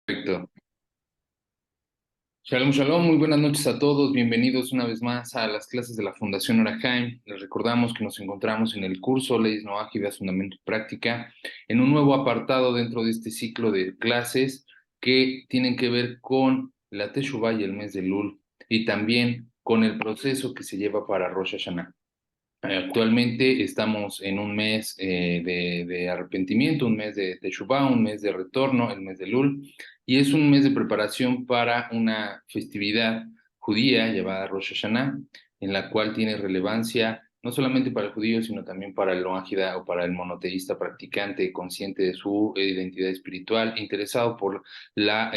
Perfecto. Shalom, shalom, muy buenas noches a todos. Bienvenidos una vez más a las clases de la Fundación Orahaim. Les recordamos que nos encontramos en el curso Leyes Noajidas, Fundamento y Práctica, en un nuevo apartado dentro de este ciclo de clases que tienen que ver con la Teshuvah y el mes de Lul, y también con el proceso que se lleva para Rosh Hashanah. Actualmente estamos en un mes de arrepentimiento, un mes de Teshuvah, un mes de retorno, el mes de Lul, y es un mes de preparación para una festividad judía llamada Rosh Hashanah, en la cual tiene relevancia no solamente para el judío, sino también para el Noahida o para el monoteísta practicante, consciente de su identidad espiritual, interesado por la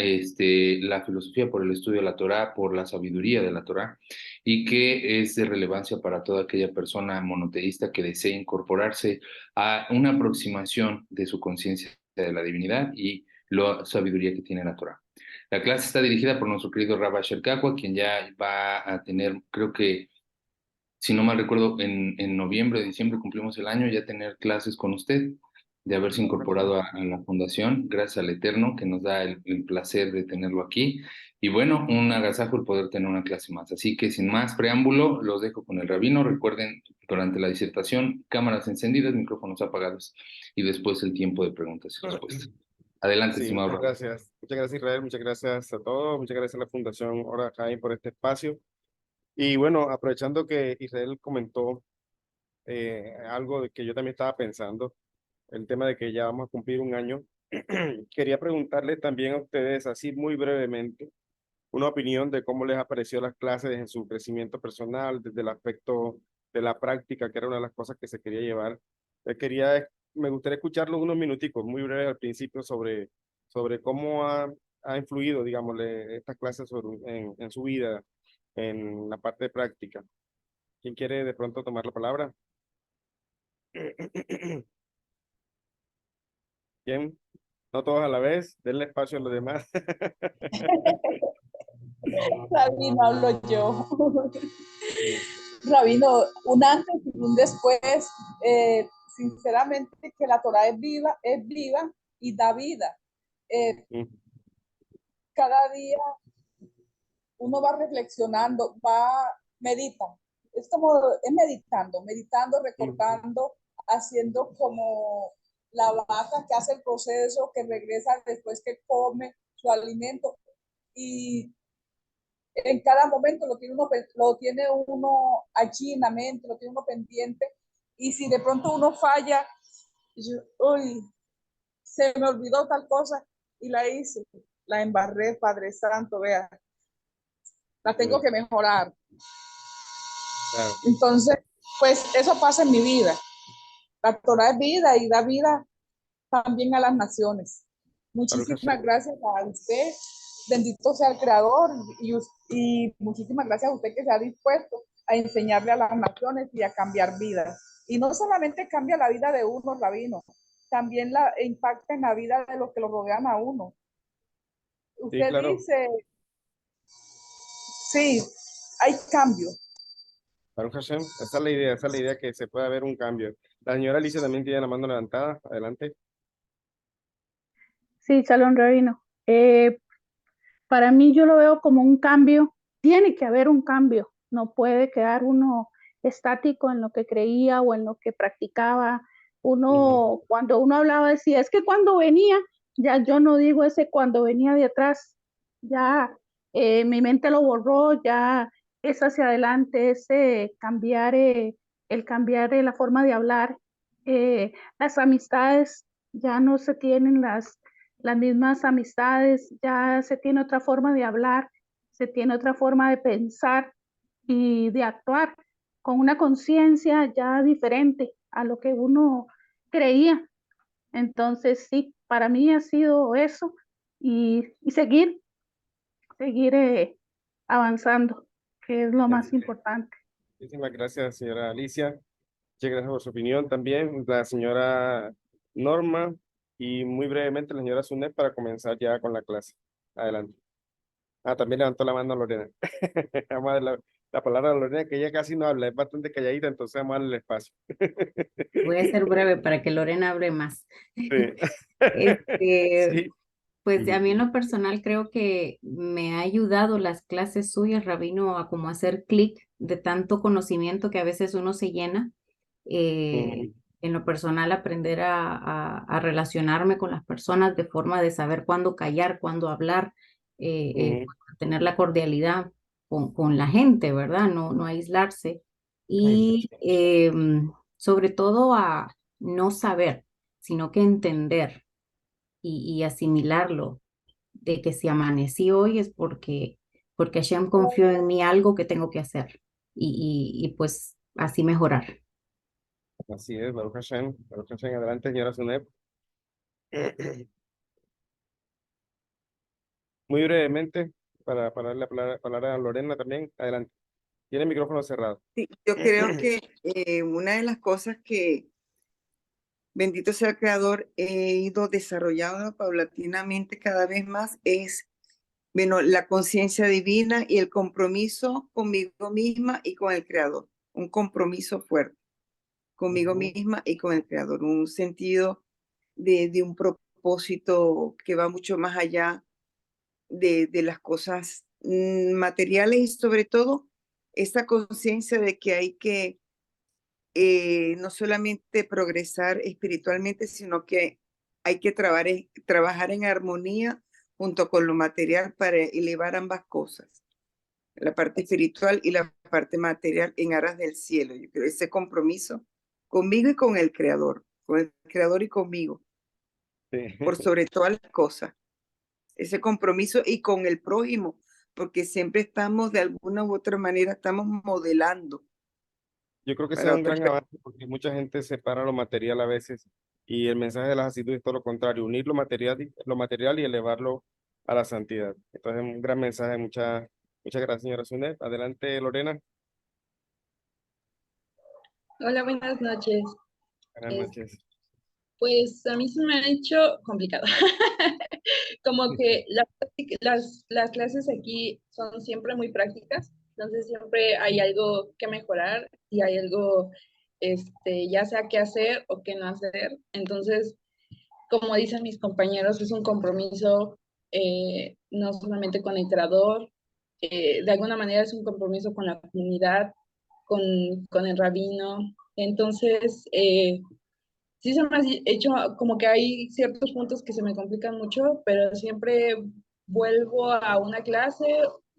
filosofía, por el estudio de la Torá, por la sabiduría de la Torá, y que es de relevancia para toda aquella persona monoteísta que desee incorporarse a una aproximación de su conciencia de la divinidad y la sabiduría que tiene la Torah. La clase está dirigida por nuestro querido Rabbi Sherkakwa, quien ya va a tener, creo que, si no mal recuerdo, en noviembre, diciembre cumplimos el año, ya tener clases con usted, de haberse incorporado a la fundación, gracias al Eterno, que nos da el placer de tenerlo aquí. Y bueno, un agasajo el poder tener una clase más. Así que sin más preámbulo, los dejo con el rabino. Recuerden, durante la disertación, cámaras encendidas, micrófonos apagados, y después el tiempo de preguntas y respuestas. Adelante, Sí, estimado muchas rabino. gracias. Muchas gracias, Israel. Muchas gracias a todos. Muchas gracias a la Fundación Hora Jaime por este espacio. Y bueno, aprovechando que Israel comentó algo de que yo también estaba pensando, el tema de que ya vamos a cumplir un año, quería preguntarles también a ustedes, así muy brevemente, una opinión de cómo les ha parecido las clases en su crecimiento personal, desde el aspecto de la práctica, que era una de las cosas que se quería llevar. Me gustaría escucharlo unos minuticos, muy breves al principio, sobre cómo ha influido, digámosle, estas clases en su vida, en la parte de práctica. ¿Quién quiere de pronto tomar la palabra? ¿Quién? No todos a la vez, denle espacio a los demás. Rabino, hablo yo. Rabino, un antes y un después. Sinceramente, que la Torah es viva y da vida. Cada día uno va reflexionando, medita. Es meditando, recordando, haciendo como la vaca que hace el proceso, que regresa después que come su alimento. Y en cada momento lo tiene uno allí en la mente, lo tiene uno pendiente, y si de pronto uno falla, uy, se me olvidó tal cosa y la hice, la embarré, Padre Santo, vea, la tengo que mejorar. Claro, Entonces, pues eso pasa en mi vida. La Torah es vida y da vida también a las naciones. Baruch Muchísimas Hashem. gracias a usted, bendito sea el Creador, y muchísimas gracias a usted que se ha dispuesto a enseñarle a las naciones y a cambiar vidas. Y no solamente cambia la vida de uno, rabino, también la impacta en la vida de los que lo rodean a uno. Sí, Usted claro. dice, sí, hay cambio. Baruch Hashem, esa es la idea que se pueda ver un cambio. La señora Alicia también tiene la mano levantada. Adelante. Sí, Salón Rabino. Para mí yo lo veo como un cambio, tiene que haber un cambio, no puede quedar uno estático en lo que creía o en lo que practicaba. Cuando uno hablaba, decía, es que cuando venía, ya yo no digo ese cuando venía de atrás, ya mi mente lo borró, ya es hacia adelante, ese cambiar, el cambiar la forma de hablar, las amistades, ya no se tienen las mismas amistades, ya se tiene otra forma de hablar, se tiene otra forma de pensar y de actuar con una conciencia ya diferente a lo que uno creía. Entonces, sí, para mí ha sido eso y seguir avanzando, que es lo más importante. Muchísimas gracias, señora Alicia. Muchas gracias por su opinión también. La señora Norma y muy brevemente la señora Sunet para comenzar ya con la clase. Adelante. Ah, también levantó la mano Lorena. Vamos a darle la palabra a Lorena, que ella casi no habla, es bastante calladita, entonces vamos a darle el espacio. Voy a ser breve para que Lorena hable más. Sí. Este, Sí. Pues a mí en lo personal creo que me ha ayudado las clases suyas, Rabino, a como hacer clic de tanto conocimiento que a veces uno se llena. En lo personal, aprender a relacionarme con las personas de forma de saber cuándo callar, cuándo hablar, tener la cordialidad con la gente, ¿verdad? No aislarse. Y sobre todo a no saber, sino que entender y asimilarlo, de que si amanecí hoy es porque Hashem confió en mí algo que tengo que hacer y pues así mejorar. Así es, Baruch Hashem. Baruch Hashem. Adelante, señora Suneb. Muy brevemente, para darle la palabra a Lorena también. Adelante. Tiene el micrófono cerrado. Sí, yo creo que una de las cosas que, bendito sea el Creador, he ido desarrollando paulatinamente cada vez más es, bueno, la conciencia divina y el compromiso conmigo misma y con el Creador. Un compromiso fuerte conmigo misma y con el Creador. Un sentido de un propósito que va mucho más allá de las cosas materiales y sobre todo esta conciencia de que hay que no solamente progresar espiritualmente, sino que hay que trabajar en armonía junto con lo material para elevar ambas cosas, la parte espiritual y la parte material en aras del cielo. Yo creo ese compromiso conmigo y con el Creador y conmigo, Sí. por sobre todas las cosas, ese compromiso y con el prójimo, porque siempre estamos de alguna u otra manera, estamos modelando. Yo creo que sea Para un otras gran avance porque mucha gente separa lo material a veces y el mensaje de las actitudes es todo lo contrario, unir lo material y elevarlo a la santidad. Entonces, un gran mensaje. Muchas gracias, señora Sunet. Adelante, Lorena. Hola, buenas noches. Buenas noches. Pues a mí se me ha hecho complicado. Como que las clases aquí son siempre muy prácticas, entonces siempre hay algo que mejorar y hay algo, ya sea qué hacer o qué no hacer. Entonces, como dicen mis compañeros, es un compromiso no solamente con el creador, de alguna manera es un compromiso con la comunidad, con el rabino. Entonces, sí se me ha hecho como que hay ciertos puntos que se me complican mucho, pero siempre vuelvo a una clase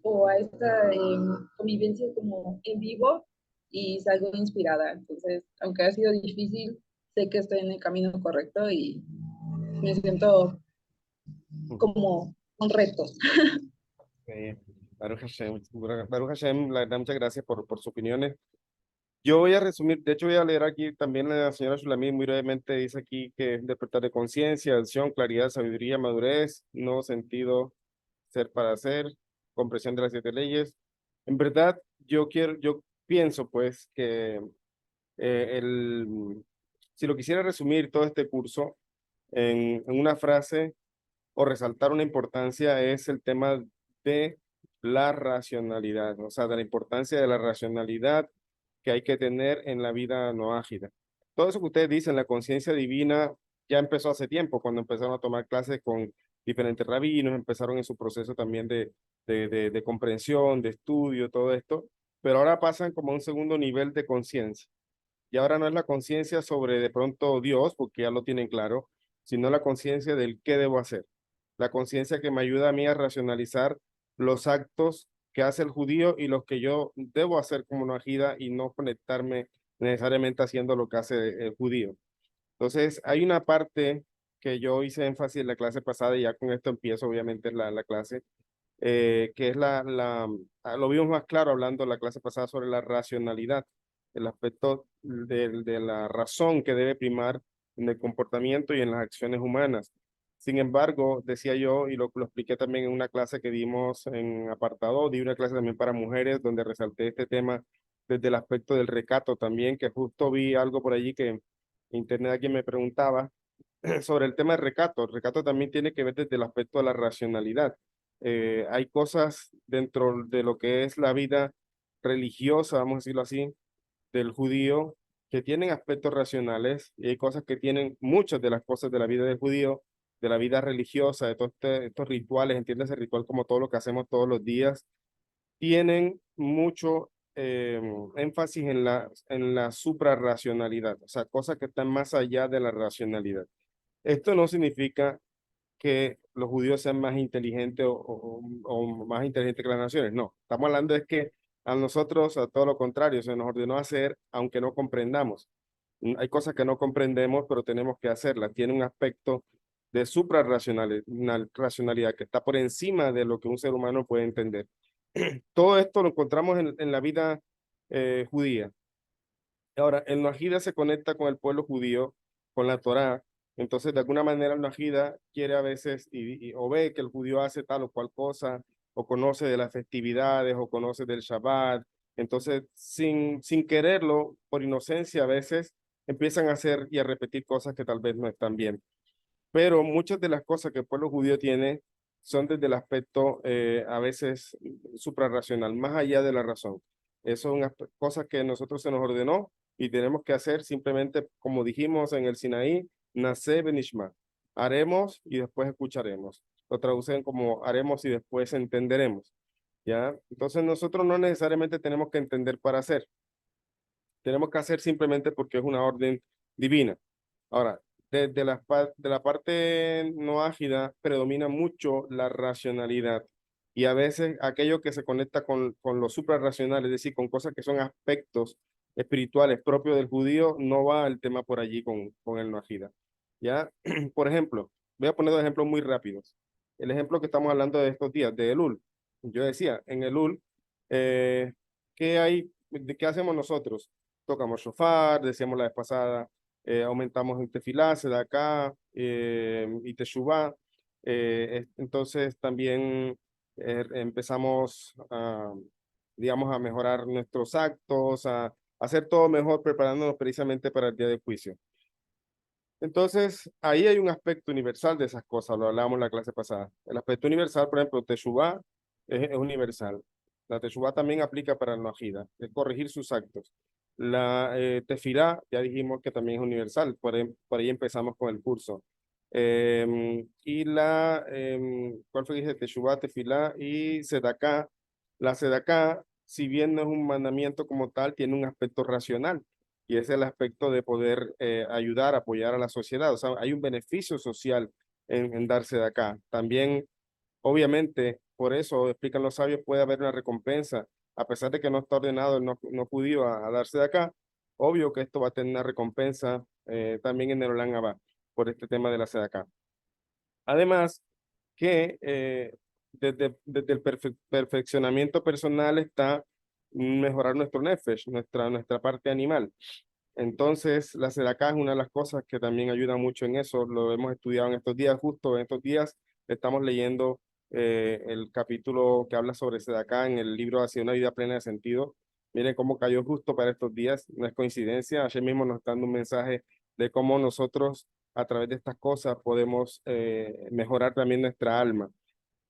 o a esta convivencia como en vivo y salgo inspirada. Entonces, aunque ha sido difícil, sé que estoy en el camino correcto y me siento como un reto. Baruch Hashem, Baruch Hashem, la verdad, muchas gracias por sus opiniones. Yo voy a resumir, de hecho voy a leer aquí también la señora Shulamit muy brevemente, dice aquí que despertar de conciencia, acción, claridad, sabiduría, madurez, nuevo sentido, ser para hacer, comprensión de las 7 leyes. En verdad, yo pienso pues que si lo quisiera resumir todo este curso en una frase o resaltar una importancia es el tema de la racionalidad, o sea, de la importancia de la racionalidad que hay que tener en la vida no ágida. Todo eso que ustedes dicen, la conciencia divina, ya empezó hace tiempo, cuando empezaron a tomar clases con diferentes rabinos, empezaron en su proceso también de comprensión, de estudio, todo esto, pero ahora pasan como a un segundo nivel de conciencia. Y ahora no es la conciencia sobre de pronto Dios, porque ya lo tienen claro, sino la conciencia del qué debo hacer. La conciencia que me ayuda a mí a racionalizar los actos que hace el judío y los que yo debo hacer como najida y no conectarme necesariamente haciendo lo que hace el judío. Entonces, hay una parte que yo hice énfasis en la clase pasada y ya con esto empiezo obviamente la clase, que es lo vimos más claro hablando la clase pasada sobre la racionalidad, el aspecto de la razón que debe primar en el comportamiento y en las acciones humanas. Sin embargo, decía yo, y lo expliqué también en una clase que dimos en apartado, di una clase también para mujeres, donde resalté este tema desde el aspecto del recato también, que justo vi algo por allí que en internet alguien me preguntaba sobre el tema del recato. El recato también tiene que ver desde el aspecto de la racionalidad. Hay cosas dentro de lo que es la vida religiosa, vamos a decirlo así, del judío, que tienen aspectos racionales y hay cosas que tienen, muchas de las cosas de la vida del judío, de la vida religiosa, de todos estos rituales, entiéndase ritual como todo lo que hacemos todos los días, tienen mucho énfasis en la suprarracionalidad, o sea, cosas que están más allá de la racionalidad. Esto no significa que los judíos sean más inteligentes o más inteligentes que las naciones, no. Estamos hablando de que a nosotros, a todo lo contrario, se nos ordenó hacer aunque no comprendamos. Hay cosas que no comprendemos, pero tenemos que hacerlas. Tiene un aspecto de suprarracionalidad que está por encima de lo que un ser humano puede entender. Todo esto lo encontramos en la vida judía. Ahora, el Noahida se conecta con el pueblo judío, con la Torá. Entonces, de alguna manera, el Noahida quiere a veces o ve que el judío hace tal o cual cosa, o conoce de las festividades, o conoce del Shabbat. Entonces, sin quererlo, por inocencia, a veces empiezan a hacer y a repetir cosas que tal vez no están bien. Pero muchas de las cosas que el pueblo judío tiene son desde el aspecto a veces suprarracional, más allá de la razón. Eso es una cosa que a nosotros se nos ordenó y tenemos que hacer simplemente, como dijimos en el Sinaí, Naseh benishma. Haremos y después escucharemos. Lo traducen como haremos y después entenderemos. ¿Ya? Entonces nosotros no necesariamente tenemos que entender para hacer. Tenemos que hacer simplemente porque es una orden divina. Ahora, de la parte no ágida predomina mucho la racionalidad y a veces aquello que se conecta con lo suprarracional, es decir, con cosas que son aspectos espirituales propios del judío, no va el tema por allí con el no ágida. ¿Ya? Por ejemplo, voy a poner dos ejemplos muy rápidos. El ejemplo que estamos hablando de estos días, de Elul. Yo decía, en Elul, ¿qué hay? ¿Qué hacemos nosotros? Tocamos shofar, decíamos la vez pasada, aumentamos el tefilá, sedacá y teshuvá. Entonces también empezamos a, digamos, a mejorar nuestros actos, a hacer todo mejor preparándonos precisamente para el día de juicio. Entonces, ahí hay un aspecto universal de esas cosas, lo hablábamos en la clase pasada. El aspecto universal, por ejemplo, Teshuvá es universal. La Teshuvá también aplica para el Noahida, es corregir sus actos. La Tefilá, ya dijimos que también es universal, por ahí empezamos con el curso. Y ¿cuál fue que dije? Teshuvá, Tefilá y Sedaká. La Sedaká, si bien no es un mandamiento como tal, tiene un aspecto racional y es el aspecto de poder ayudar, apoyar a la sociedad. O sea, hay un beneficio social en darse de acá. También, obviamente, por eso explican los sabios, puede haber una recompensa, a pesar de que no está ordenado el no judío a darse de acá. Obvio que esto va a tener una recompensa también en el Olam Abba por este tema de la acá. Además, que desde el perfeccionamiento personal está mejorar nuestro nefesh, nuestra parte animal. Entonces, la sedacá es una de las cosas que también ayuda mucho en eso. Lo hemos estudiado en estos días, justo en estos días estamos leyendo el capítulo que habla sobre sedacá en el libro Hacia una vida plena de sentido. Miren cómo cayó justo para estos días, no es coincidencia. Ayer mismo nos está dando un mensaje de cómo nosotros a través de estas cosas podemos mejorar también nuestra alma.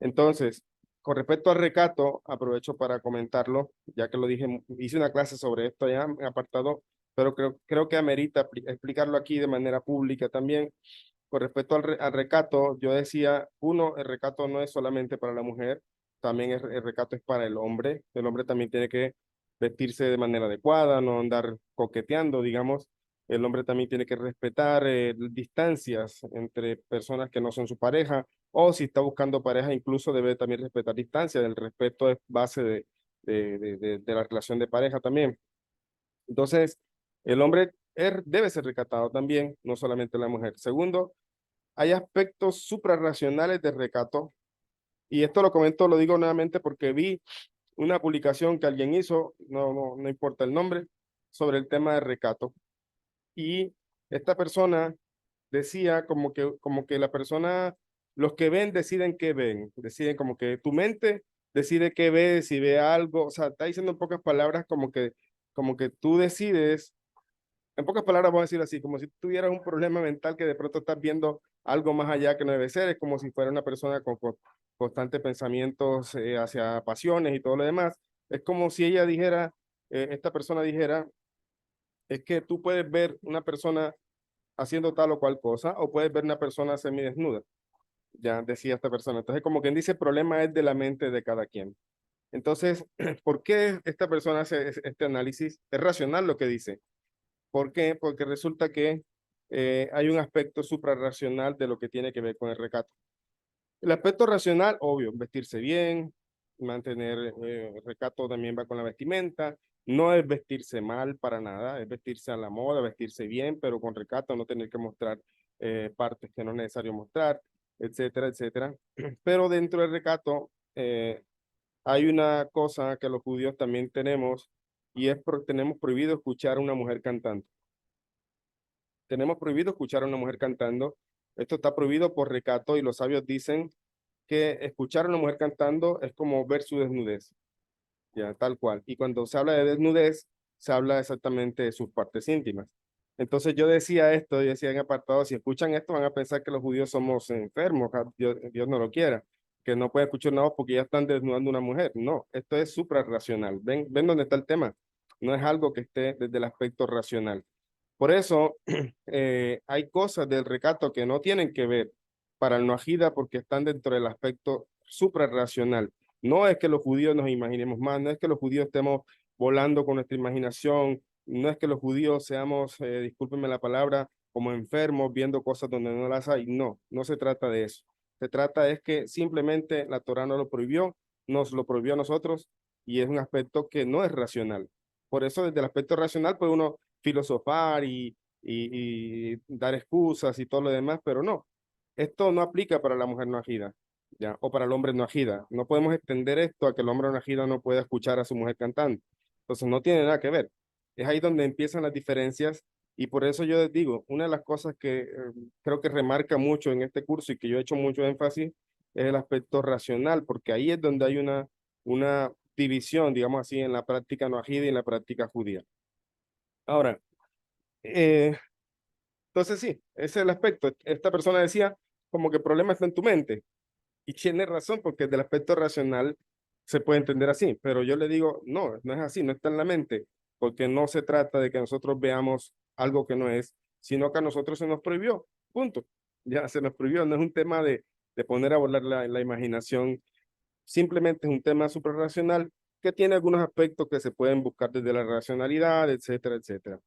Entonces, con respecto al recato, aprovecho para comentarlo, ya que lo dije, hice una clase sobre esto ya en apartado, pero creo que amerita explicarlo aquí de manera pública también. Con respecto al recato, yo decía, uno, el recato no es solamente para la mujer, también el recato es para el hombre. El hombre también tiene que vestirse de manera adecuada, no andar coqueteando, digamos. El hombre también tiene que respetar distancias entre personas que no son su pareja, o si está buscando pareja, incluso debe también respetar distancias. El respeto es base de la relación de pareja también. Entonces, el hombre debe ser recatado también, no solamente la mujer. Segundo, hay aspectos suprarracionales de recato, y esto lo comento, lo digo nuevamente porque vi una publicación que alguien hizo, no importa el nombre, sobre el tema de recato. Y esta persona decía como que la persona, los que ven deciden qué ven, deciden como que tu mente decide qué ve, si ve algo, o sea, está diciendo en pocas palabras como que tú decides, en pocas palabras vamos a decir así, como si tuvieras un problema mental que de pronto estás viendo algo más allá que no debe ser, es como si fuera una persona con constantes pensamientos hacia pasiones y todo lo demás, es como si ella dijera, esta persona dijera, es que tú puedes ver una persona haciendo tal o cual cosa, o puedes ver una persona semidesnuda. ya decía esta persona. Entonces, como quien dice, el problema es de la mente de cada quien. Entonces, ¿por qué esta persona hace este análisis? Es racional lo que dice. ¿Por qué? Porque resulta que hay un aspecto suprarracional de lo que tiene que ver con el recato. El aspecto racional, obvio, vestirse bien, mantener recato también va con la vestimenta. No es vestirse mal para nada, es vestirse a la moda, vestirse bien, pero con recato, no tener que mostrar partes que no es necesario mostrar, etcétera, etcétera. Pero dentro del recato hay una cosa que los judíos también tenemos y es tenemos prohibido escuchar a una mujer cantando. Tenemos prohibido escuchar a una mujer cantando. Esto está prohibido por recato y los sabios dicen que escuchar a una mujer cantando es como ver su desnudez, ya, tal cual. Y cuando se habla de desnudez, se habla exactamente de sus partes íntimas. Entonces yo decía esto, yo decía en apartado, si escuchan esto van a pensar que los judíos somos enfermos, Dios no lo quiera, que no pueden escuchar nada porque ya están desnudando a una mujer. No, esto es suprarracional. Ven dónde está el tema. No es algo que esté desde el aspecto racional. Por eso hay cosas del recato que no tienen que ver para el Noajida porque están dentro del aspecto suprarracional. No es que los judíos nos imaginemos más, no es que los judíos estemos volando con nuestra imaginación, no es que los judíos seamos, discúlpenme la palabra, como enfermos viendo cosas donde no las hay. No, no se trata de eso. Se trata es que simplemente la Torá no lo prohibió, nos lo prohibió a nosotros y es un aspecto que no es racional. Por eso desde el aspecto racional puede uno filosofar y dar excusas y todo lo demás, pero no, esto no aplica para la mujer no ajida, ¿ya? O para el hombre no ajida. No podemos extender esto a que el hombre no ajida no pueda escuchar a su mujer cantando. Entonces no tiene nada que ver. Es ahí donde empiezan las diferencias y por eso yo les digo, una de las cosas que creo que remarca mucho en este curso y que yo he hecho mucho énfasis es el aspecto racional, porque ahí es donde hay una división, digamos así, en la práctica no ajida y en la práctica judía. Ahora, eh, entonces sí, ese es el aspecto. Esta persona decía como que el problema está en tu mente. Y tiene razón, porque del aspecto racional se puede entender así, pero yo le digo, no, no es así, no está en la mente, porque no se trata de que nosotros veamos algo que no es, sino que a nosotros se nos prohibió, punto. Ya se nos prohibió, no es un tema de poner a volar la imaginación, simplemente es un tema suprarracional que tiene algunos aspectos que se pueden buscar desde la racionalidad, etcétera, etcétera.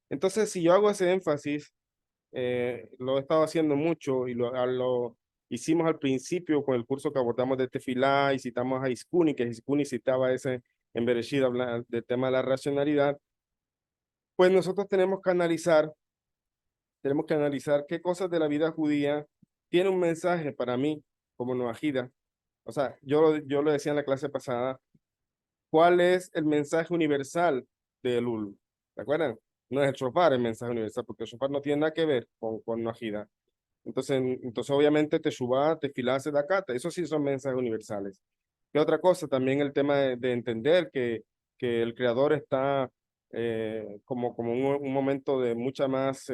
Entonces, si yo hago ese énfasis, lo he estado haciendo mucho y lo hicimos al principio con el curso que abordamos de Tefilá y citamos a Iskuni, que Iskuni citaba ese en Bereshit del tema de la racionalidad, pues nosotros tenemos que analizar qué cosas de la vida judía tiene un mensaje para mí como noajida. O sea, yo lo decía en la clase pasada, ¿cuál es el mensaje universal de Elul? ¿Se acuerdan? No es el shofar el mensaje universal, porque el shofar no tiene nada que ver con noajida. Entonces obviamente Teshuvá, Tefilá, Sedakata, esos sí son mensajes universales. ¿Qué otra cosa? También el tema de entender que el Creador está como un momento de mucha más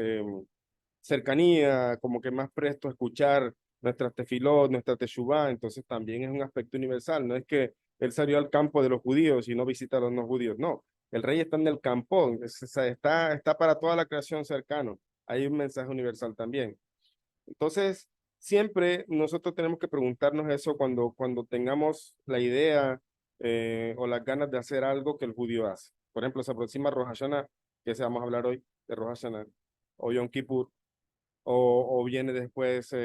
cercanía, como que más presto a escuchar nuestras tefilot, nuestra teshuvá, entonces también es un aspecto universal, no es que él salió al campo de los judíos y no visita a los no judíos, no, el rey está en el campo, está para toda la creación cercano, hay un mensaje universal también. Entonces, siempre nosotros tenemos que preguntarnos eso cuando tengamos la idea o las ganas de hacer algo que el judío hace. Por ejemplo, se aproxima Rosh Hashanah, que se vamos a hablar hoy de Rosh Hashanah, o Yom Kippur, o viene después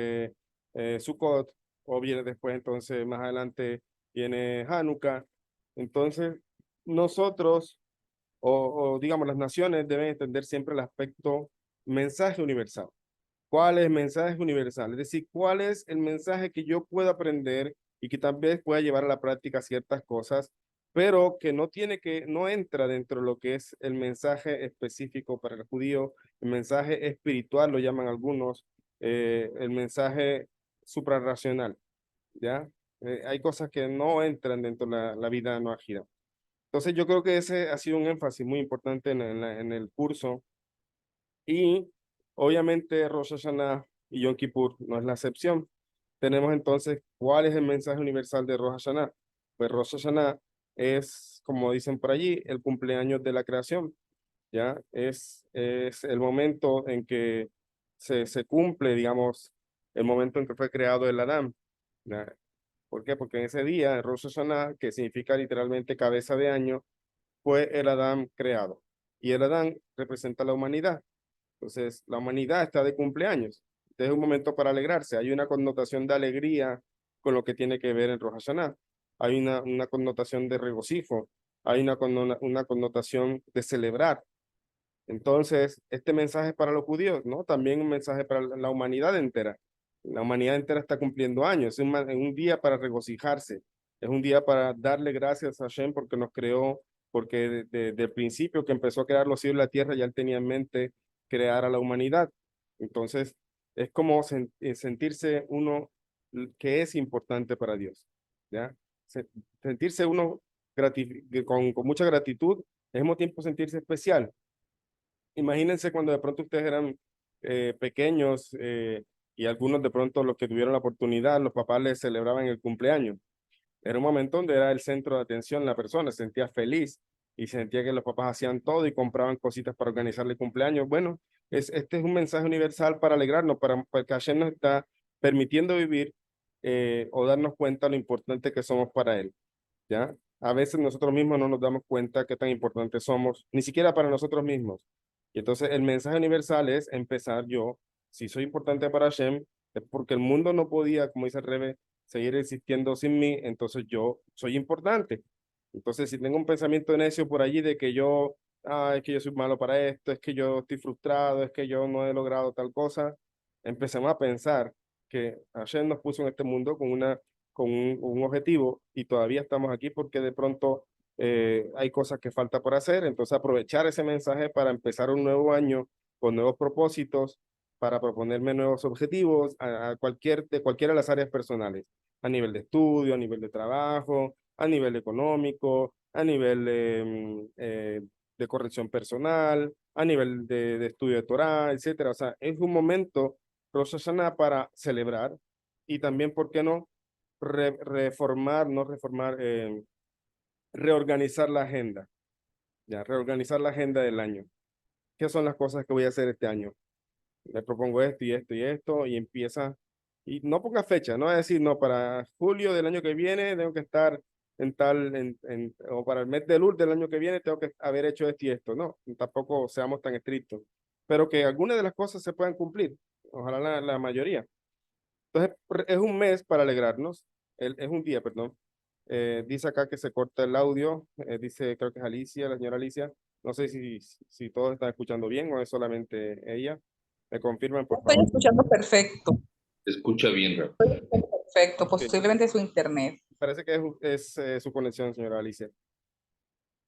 Sukkot, o viene después entonces más adelante viene Hanukkah. Entonces, nosotros, o digamos las naciones deben entender siempre el aspecto mensaje universal. ¿Cuál es el mensaje universal? Es decir, ¿cuál es el mensaje que yo puedo aprender y que tal vez pueda llevar a la práctica ciertas cosas, pero que no entra dentro de lo que es el mensaje específico para el judío, el mensaje espiritual, lo llaman algunos, el mensaje suprarracional, ¿ya? Hay cosas que no entran dentro de la vida no ágil. Entonces yo creo que ese ha sido un énfasis muy importante en el curso y obviamente Rosh Hashanah y Yom Kippur no es la excepción. Tenemos entonces, ¿cuál es el mensaje universal de Rosh Hashanah? Pues Rosh Hashanah es, como dicen por allí, el cumpleaños de la creación, ¿ya? Es el momento en que se cumple, digamos, el momento en que fue creado el Adán. ¿Ya? ¿Por qué? Porque en ese día, Rosh Hashanah, que significa literalmente cabeza de año, fue el Adán creado. Y el Adán representa la humanidad. Entonces, la humanidad está de cumpleaños. Este es un momento para alegrarse. Hay una connotación de alegría con lo que tiene que ver en Rosh Hashanah. Hay una connotación de regocijo. Hay una connotación de celebrar. Entonces, este mensaje es para los judíos, ¿no? También un mensaje para la humanidad entera. La humanidad entera está cumpliendo años. Es un día para regocijarse. Es un día para darle gracias a Hashem porque nos creó, porque desde el principio que empezó a crear los cielos y la tierra, ya él tenía en mente crear a la humanidad. Entonces, es como sentirse uno que es importante para Dios, ¿ya? Sentirse uno con mucha gratitud, al mismo tiempo sentirse especial. Imagínense cuando de pronto ustedes eran pequeños y algunos de pronto los que tuvieron la oportunidad, los papás les celebraban el cumpleaños. Era un momento donde era el centro de atención la persona, se sentía feliz y sentía que los papás hacían todo y compraban cositas para organizarle el cumpleaños. Bueno, este es un mensaje universal para alegrarnos, para que Hashem nos está permitiendo vivir o darnos cuenta lo importante que somos para Él, ¿ya? A veces nosotros mismos no nos damos cuenta qué tan importantes somos, ni siquiera para nosotros mismos. Y entonces el mensaje universal es empezar yo, si soy importante para Hashem, es porque el mundo no podía, como dice el Rebbe, seguir existiendo sin mí, entonces yo soy importante. Entonces si tengo un pensamiento necio por allí de que yo, es que yo soy malo para esto, es que yo estoy frustrado, es que yo no he logrado tal cosa, empecemos a pensar que Hashem nos puso en este mundo con un objetivo y todavía estamos aquí porque de pronto hay cosas que falta por hacer, entonces aprovechar ese mensaje para empezar un nuevo año con nuevos propósitos, para proponerme nuevos objetivos de cualquiera de las áreas personales, a nivel de estudio, a nivel de trabajo, a nivel económico, a nivel de corrección personal, a nivel de estudio de Torah, etcétera. O sea, es un momento, Rosh Hashanah, para celebrar y también, ¿por qué no? Reorganizar la agenda, ya, reorganizar la agenda del año. ¿Qué son las cosas que voy a hacer este año? Me propongo esto y esto y esto y empieza, y no ponga fecha, no es decir, no, para julio del año que viene tengo que estar o para el mes de luz del año que viene tengo que haber hecho esto y esto, no, tampoco seamos tan estrictos, pero que algunas de las cosas se puedan cumplir, ojalá la mayoría. Entonces, es un mes para alegrarnos, es un día, perdón. Dice acá que se corta el audio, dice, creo que es Alicia, la señora Alicia. No sé si todos están escuchando bien o es solamente ella. Me confirman, por Estoy favor. escuchando perfecto, Se escucha bien, Raúl. perfecto, posiblemente su internet. Parece que es su conexión, señora Alicia.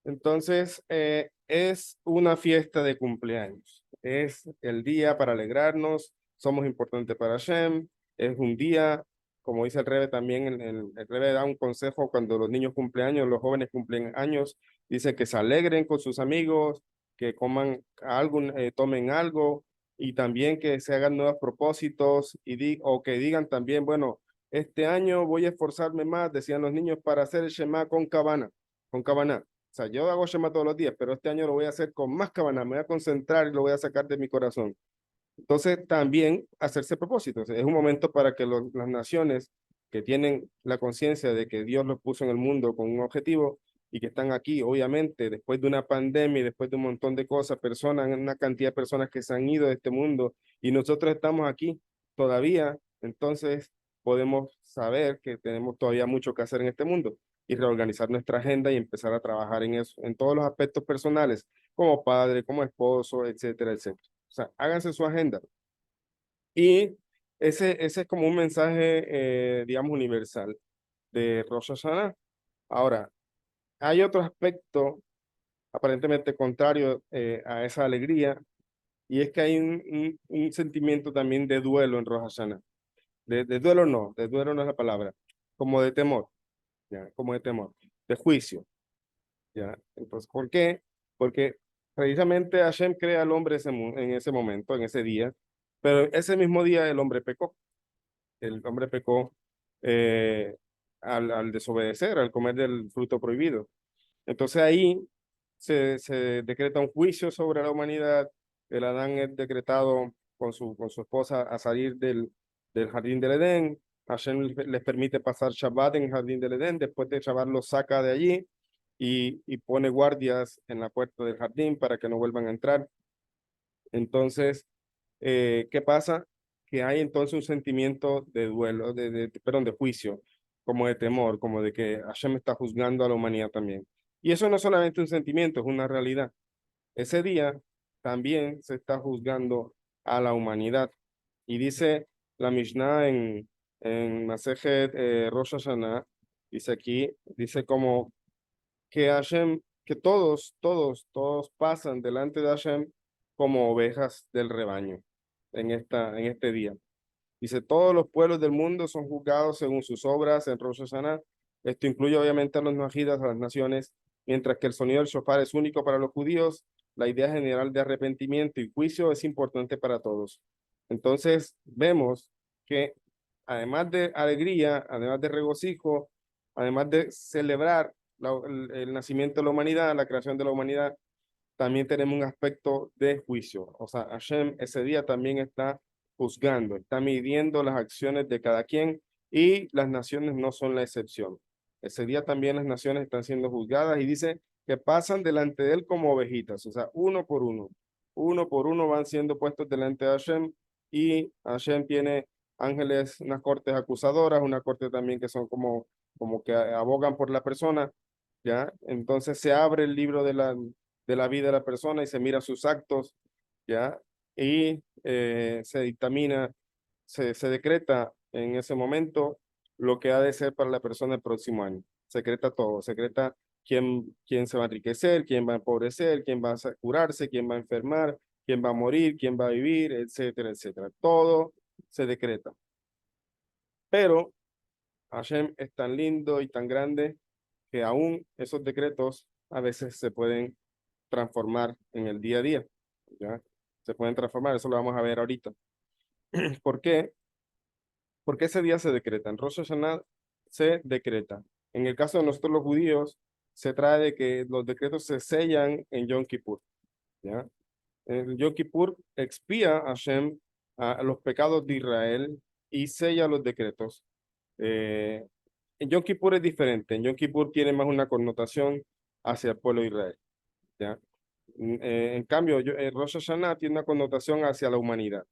Entonces, es una fiesta de cumpleaños. Es el día para alegrarnos. Somos importantes para Hashem. Es un día, como dice el Rebbe también, el Rebbe da un consejo cuando los niños cumplen años, los jóvenes cumplen años. Dice que se alegren con sus amigos, que coman algo, tomen algo y también que se hagan nuevos propósitos o que digan también, bueno, este año voy a esforzarme más, decían los niños, para hacer el Shema con cabana, con cabana. O sea, yo hago Shema todos los días, pero este año lo voy a hacer con más cabana, me voy a concentrar y lo voy a sacar de mi corazón. Entonces, también hacerse propósitos. Es un momento para que las naciones que tienen la conciencia de que Dios los puso en el mundo con un objetivo y que están aquí, obviamente, después de una pandemia y después de un montón de cosas, una cantidad de personas que se han ido de este mundo y nosotros estamos aquí todavía, entonces podemos saber que tenemos todavía mucho que hacer en este mundo y reorganizar nuestra agenda y empezar a trabajar en eso, en todos los aspectos personales, como padre, como esposo, etcétera, etcétera. O sea, háganse su agenda. Y ese es como un mensaje, digamos, universal de Rosh Hashanah. Ahora, hay otro aspecto aparentemente contrario a esa alegría, y es que hay un sentimiento también de duelo en Rosh Hashanah. De duelo no es la palabra, como de temor, ¿ya? Como de temor, de juicio, ¿ya? Entonces, ¿por qué? Porque precisamente Hashem crea al hombre en ese momento, en ese día, pero ese mismo día el hombre pecó. El hombre pecó al desobedecer, al comer del fruto prohibido. Entonces ahí se decreta un juicio sobre la humanidad. El Adán es decretado con su esposa a salir del jardín del Edén. Hashem les permite pasar Shabbat en el jardín del Edén. Después de Shabbat los saca de allí y pone guardias en la puerta del jardín para que no vuelvan a entrar. Entonces, ¿qué pasa? Que hay entonces un sentimiento de duelo, perdón, de juicio, como de temor, como de que Hashem está juzgando a la humanidad también. Y eso no es solamente un sentimiento, es una realidad. Ese día también se está juzgando a la humanidad. Y dice la Mishnah en Masejet Rosh Hashanah, dice aquí, dice como que Hashem, que todos pasan delante de Hashem como ovejas del rebaño en este día. Dice, todos los pueblos del mundo son juzgados según sus obras en Rosh Hashanah. Esto incluye obviamente a los najidas, a las naciones, mientras que el sonido del shofar es único para los judíos, la idea general de arrepentimiento y juicio es importante para todos. Entonces, vemos que además de alegría, además de regocijo, además de celebrar el nacimiento de la humanidad, la creación de la humanidad, también tenemos un aspecto de juicio. O sea, Hashem ese día también está juzgando, está midiendo las acciones de cada quien y las naciones no son la excepción. Ese día también las naciones están siendo juzgadas y dice que pasan delante de él como ovejitas, o sea, uno por uno van siendo puestos delante de Hashem y Hashem tiene ángeles, unas cortes acusadoras, una corte también que son como que abogan por la persona, ¿ya? Entonces se abre el libro de la vida de la persona y se mira sus actos, ¿ya? Y se dictamina, se decreta en ese momento lo que ha de ser para la persona el próximo año. Secreta todo, secreta quién se va a enriquecer, quién va a empobrecer, quién va a curarse, quién va a enfermar, quién va a morir, quién va a vivir, etcétera, etcétera. Todo se decreta. Pero Hashem es tan lindo y tan grande que aún esos decretos a veces se pueden transformar en el día a día, ¿ya? Se pueden transformar, eso lo vamos a ver ahorita. ¿Por qué? Porque ese día se decreta. En Rosh Hashanah se decreta. En el caso de nosotros los judíos, se trae de que los decretos se sellan en Yom Kippur, ¿ya? En Yom Kippur expía a Hashem a los pecados de Israel y sella los decretos. En Yom Kippur es diferente. En Yom Kippur tiene más una connotación hacia el pueblo de Israel, ¿ya? En cambio, Rosh Hashanah tiene una connotación hacia la humanidad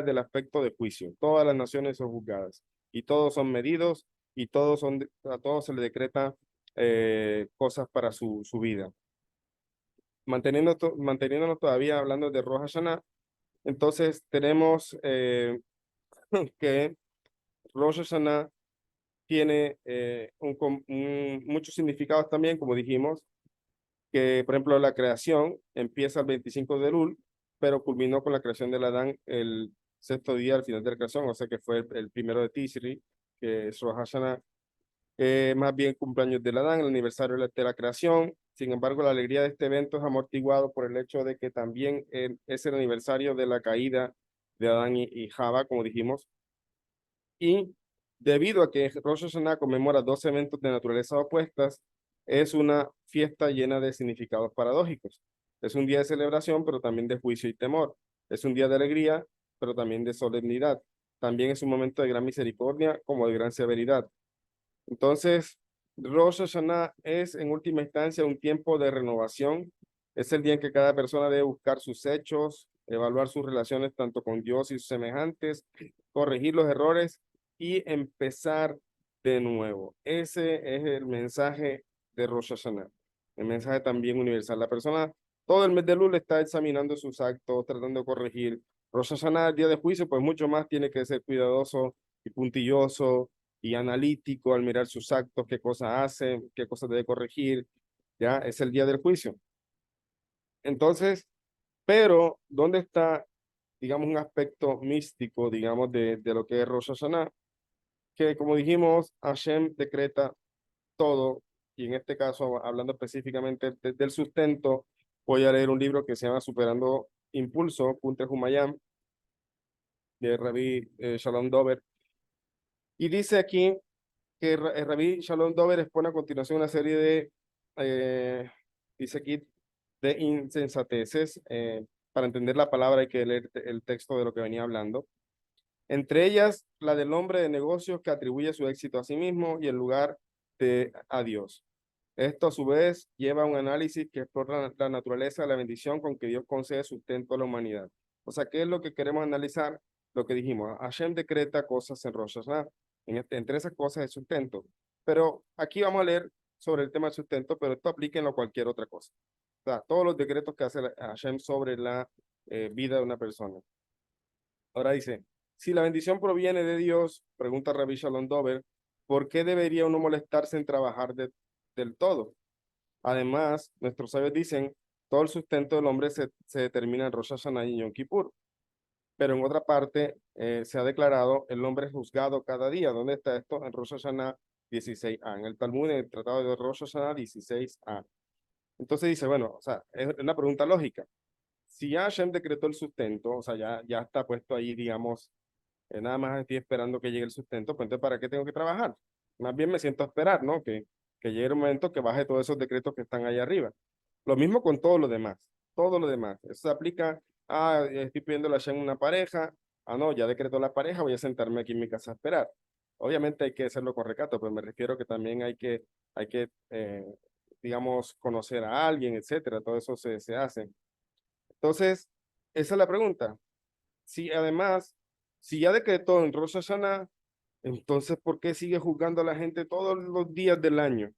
del aspecto de juicio. Todas las naciones son juzgadas y todos son medidos y a todos se les decreta cosas para su vida. Manteniéndonos todavía hablando de Rosh Hashanah, entonces tenemos que Rosh Hashanah tiene muchos significados también, como dijimos, que, por ejemplo, la creación empieza el 25 de Elul, pero culminó con la creación del Adán el sexto día al final de la creación, o sea que fue el primero de Tishri, que es Rosh Hashanah, más bien cumpleaños del Adán, el aniversario de la creación. Sin embargo, la alegría de este evento es amortiguado por el hecho de que también es el aniversario de la caída de Adán y Java, como dijimos, y debido a que Rosh Hashanah conmemora dos eventos de naturaleza opuestas, es una fiesta llena de significados paradójicos. Es un día de celebración, pero también de juicio y temor. Es un día de alegría, pero también de solemnidad. También es un momento de gran misericordia, como de gran severidad. Entonces, Rosh Hashanah es en última instancia un tiempo de renovación. Es el día en que cada persona debe buscar sus hechos, evaluar sus relaciones tanto con Dios y sus semejantes, corregir los errores y empezar de nuevo. Ese es el mensaje de Rosh Hashanah, el mensaje también universal. La persona todo el mes de Elul está examinando sus actos, tratando de corregir. Rosh Hashanah, el día de juicio, pues mucho más tiene que ser cuidadoso y puntilloso y analítico al mirar sus actos, qué cosas hace, qué cosas debe corregir. Ya es el día del juicio. Entonces, pero, ¿dónde está, digamos, un aspecto místico, digamos, de lo que es Rosh Hashanah? Que, como dijimos, Hashem decreta todo, y en este caso, hablando específicamente del sustento, voy a leer un libro que se llama Superando Impulso, Kuntre Humayam, de Rabbi Shalom Dover, y dice aquí que el Rabbi Shalom Dover expone a continuación una serie dice aquí, de insensateces. Para entender la palabra hay que leer el texto de lo que venía hablando. Entre ellas, la del hombre de negocios que atribuye su éxito a sí mismo y en lugar de a Dios. Esto a su vez lleva a un análisis que explora la naturaleza de la bendición con que Dios concede sustento a la humanidad. O sea, ¿qué es lo que queremos analizar? Lo que dijimos, Hashem decreta cosas en Rosh Hashanah. Entre esas cosas es sustento. Pero aquí vamos a leer sobre el tema del sustento, pero esto aplica en cualquier otra cosa. O sea, todos los decretos que hace Hashem sobre la vida de una persona. Ahora dice, si la bendición proviene de Dios, pregunta Rabbi Shalom Dover, ¿por qué debería uno molestarse en trabajar del todo? Además, nuestros sabios dicen, todo el sustento del hombre se determina en Rosh Hashanah y Yom Kippur. Pero en otra parte se ha declarado, el hombre es juzgado cada día. ¿Dónde está esto? En Rosh Hashanah 16a. En el Talmud, en el Tratado de Rosh Hashanah 16a. Entonces dice, bueno, o sea, es una pregunta lógica. Si ya Hashem decretó el sustento, o sea, ya está puesto ahí, digamos, nada más estoy esperando que llegue el sustento, pues entonces, ¿para qué tengo que trabajar? Más bien me siento a esperar, ¿no? Que llegue el momento que baje todos esos decretos que están ahí arriba. Lo mismo con todo lo demás, todo lo demás. Eso se aplica, estoy pidiéndole a Hashem una pareja, no, ya decretó la pareja, voy a sentarme aquí en mi casa a esperar. Obviamente hay que hacerlo con recato, pero me refiero que también hay que digamos, conocer a alguien, etcétera, todo eso se hace. Entonces, esa es la pregunta. Si además, si ya decretó en Rosh Hashanah, entonces, ¿por qué sigue juzgando a la gente todos los días del año?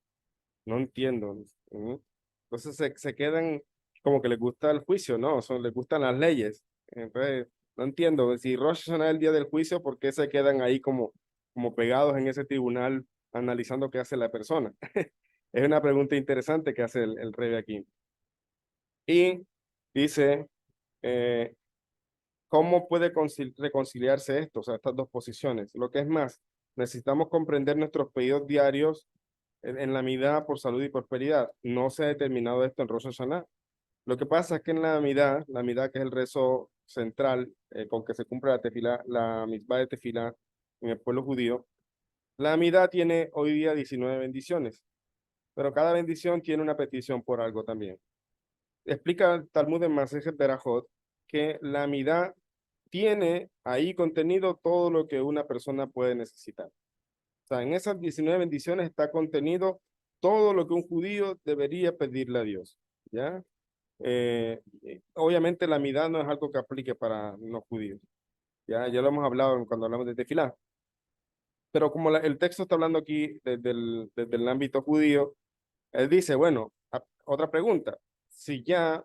No entiendo. Entonces se quedan como que les gusta el juicio, ¿no? Les gustan las leyes. Entonces, no entiendo. Si Rosh Hashanah es el día del juicio, ¿por qué se quedan ahí como pegados en ese tribunal analizando qué hace la persona? Es una pregunta interesante que hace el rey aquí. Y dice, ¿cómo puede reconciliarse esto? O sea, estas dos posiciones. Lo que es más, necesitamos comprender nuestros pedidos diarios en la midá por salud y prosperidad. No se ha determinado esto en Rosh Hashanah. Lo que pasa es que en la midá que es el rezo central con que se cumple la mitzvah de tefilá en el pueblo judío, la midá tiene hoy día 19 bendiciones, pero cada bendición tiene una petición por algo también. Explica el Talmud en Masejet Berajot que la midá tiene ahí contenido todo lo que una persona puede necesitar. O sea, en esas 19 bendiciones está contenido todo lo que un judío debería pedirle a Dios, ¿ya? Obviamente la midá no es algo que aplique para los judíos, ya lo hemos hablado cuando hablamos de tefilá, pero como el texto está hablando aquí desde el ámbito judío, él dice, bueno, otra pregunta, si ya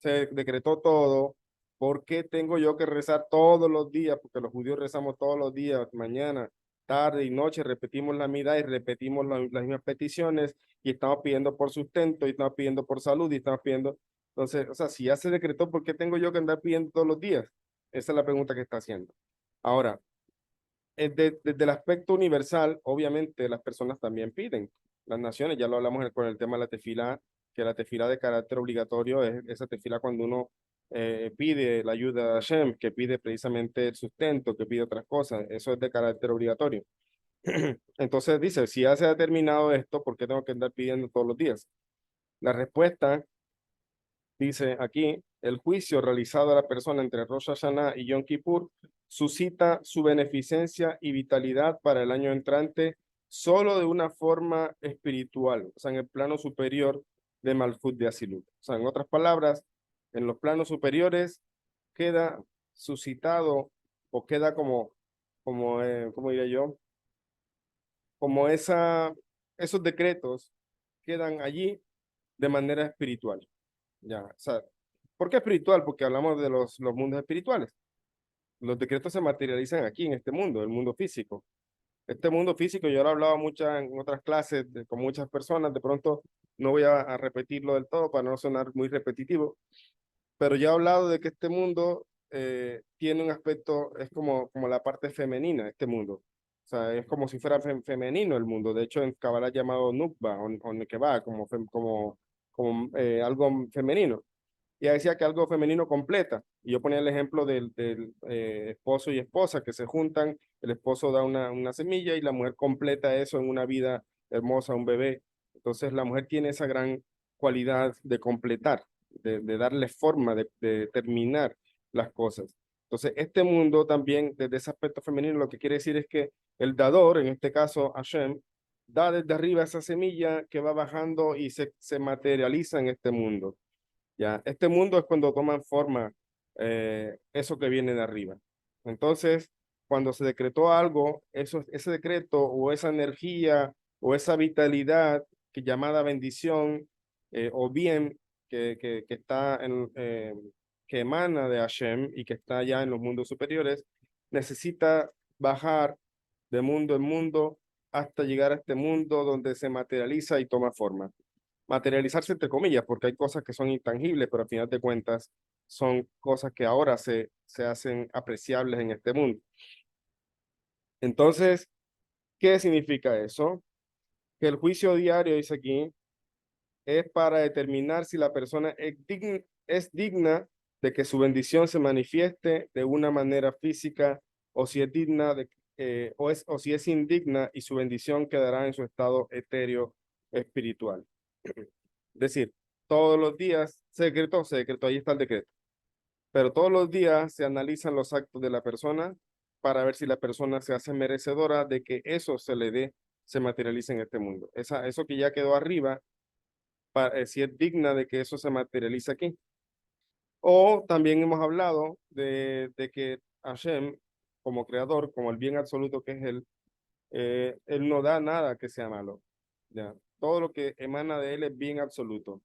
se decretó todo, ¿por qué tengo yo que rezar todos los días? Porque los judíos rezamos todos los días, mañana, tarde y noche, repetimos la midá y repetimos las mismas peticiones y estamos pidiendo por sustento y estamos pidiendo por salud y estamos pidiendo. Entonces, o sea, si ya se decretó, ¿por qué tengo yo que andar pidiendo todos los días? Esa es la pregunta que está haciendo. Ahora, desde el aspecto universal, obviamente las personas también piden. Las naciones, ya lo hablamos con el tema de la tefilá, que la tefilá de carácter obligatorio es esa tefilá cuando uno pide la ayuda de Hashem, que pide precisamente el sustento, que pide otras cosas. Eso es de carácter obligatorio. Entonces dice, si ya se ha determinado esto, ¿por qué tengo que andar pidiendo todos los días? La respuesta dice aquí, el juicio realizado a la persona entre Rosh Hashanah y Yom Kippur suscita su beneficencia y vitalidad para el año entrante solo de una forma espiritual, o sea, en el plano superior de Malchut de Asilut. O sea, en otras palabras, en los planos superiores queda suscitado o queda ¿cómo diría yo? Como esos decretos quedan allí de manera espiritual. Ya, o sea, ¿por qué espiritual? Porque hablamos de los mundos espirituales. Los decretos se materializan aquí, en este mundo, el mundo físico. Este mundo físico, yo lo he hablado en otras clases con muchas personas, de pronto no voy a repetirlo del todo para no sonar muy repetitivo, pero ya he hablado de que este mundo tiene un aspecto, es como la parte femenina de este mundo. O sea, es como si fuera femenino el mundo. De hecho, en Kabbalah llamado Nukba o Nekeba, como algo femenino. Y decía que algo femenino completa. Y yo ponía el ejemplo del esposo y esposa que se juntan, el esposo da una semilla y la mujer completa eso en una vida hermosa, un bebé. Entonces la mujer tiene esa gran cualidad de completar, de darle forma, de terminar las cosas. Entonces, este mundo también, desde ese aspecto femenino, lo que quiere decir es que el dador, en este caso Hashem, da desde arriba esa semilla que va bajando y se materializa en este mundo. ¿Ya? Este mundo es cuando toman forma eso que viene de arriba. Entonces, cuando se decretó algo, ese decreto o esa energía o esa vitalidad que llamada bendición o bien que está que emana de Hashem y que está ya en los mundos superiores, necesita bajar de mundo en mundo hasta llegar a este mundo donde se materializa y toma forma. Materializarse entre comillas, porque hay cosas que son intangibles, pero al final de cuentas son cosas que ahora se hacen apreciables en este mundo. Entonces, ¿qué significa eso? Que el juicio diario, dice aquí, es para determinar si la persona es digna de que su bendición se manifieste de una manera física o si es digna o si es indigna y su bendición quedará en su estado etéreo espiritual. Es decir, todos los días se decretó, ahí está el decreto. Pero todos los días se analizan los actos de la persona para ver si la persona se hace merecedora de que eso se le dé, se materialice en este mundo. Eso que ya quedó arriba, si es digna de que eso se materialice aquí. O también hemos hablado de que Hashem, como creador, como el bien absoluto que es él no da nada que sea malo. ¿Ya? Todo lo que emana de él es bien absoluto.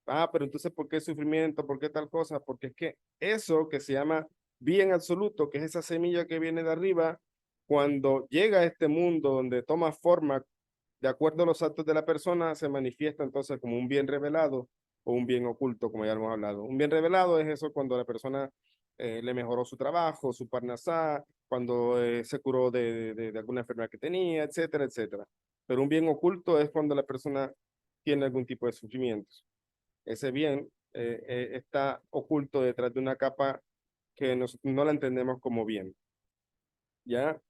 Ah, pero entonces, ¿por qué sufrimiento? ¿Por qué tal cosa? Porque es que eso que se llama bien absoluto, que es esa semilla que viene de arriba, cuando llega a este mundo donde toma forma de acuerdo a los actos de la persona, se manifiesta entonces como un bien revelado o un bien oculto, como ya hemos hablado. Un bien revelado es eso cuando la persona le mejoró su trabajo, su parnasá, cuando se curó de alguna enfermedad que tenía, etcétera, etcétera. Pero un bien oculto es cuando la persona tiene algún tipo de sufrimiento. Ese bien está oculto detrás de una capa que no la entendemos como bien. ¿Ya?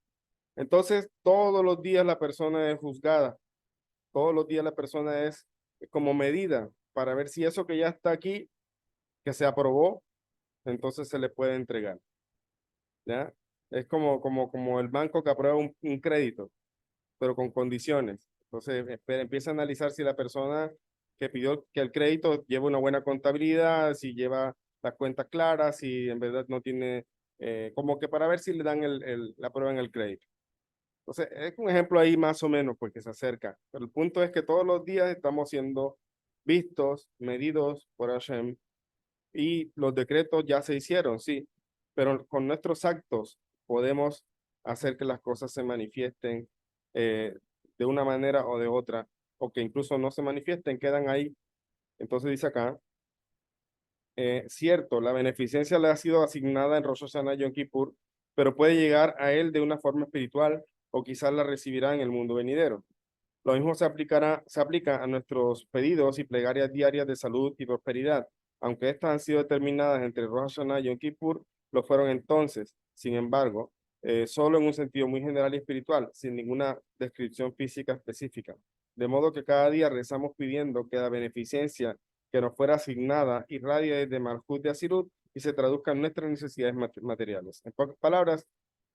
Entonces, todos los días la persona es juzgada, todos los días la persona es como medida para ver si eso que ya está aquí, que se aprobó, entonces se le puede entregar. ¿Ya? Es como el banco que aprueba un crédito, pero con condiciones. Entonces, empieza a analizar si la persona que pidió que el crédito lleva una buena contabilidad, si lleva las cuentas claras, si en verdad no tiene, como que para ver si le dan la prueba en el crédito. Entonces, es un ejemplo ahí más o menos, porque se acerca. Pero el punto es que todos los días estamos siendo vistos, medidos por Hashem, y los decretos ya se hicieron, sí, pero con nuestros actos podemos hacer que las cosas se manifiesten eh, de una manera o de otra, o que incluso no se manifiesten, quedan ahí. Entonces dice acá, cierto, la beneficencia le ha sido asignada en Rosh Hashanah y Yom Kippur, pero puede llegar a él de una forma espiritual o quizás la recibirá en el mundo venidero. Lo mismo se aplica a nuestros pedidos y plegarias diarias de salud y prosperidad. Aunque estas han sido determinadas entre Rosh Hashanah y Yom Kippur, lo fueron entonces. Sin embargo, solo en un sentido muy general y espiritual, sin ninguna descripción física específica. De modo que cada día rezamos pidiendo que la beneficencia que nos fuera asignada irradie desde Malhut de Asirut y se traduzca en nuestras necesidades materiales. En pocas palabras,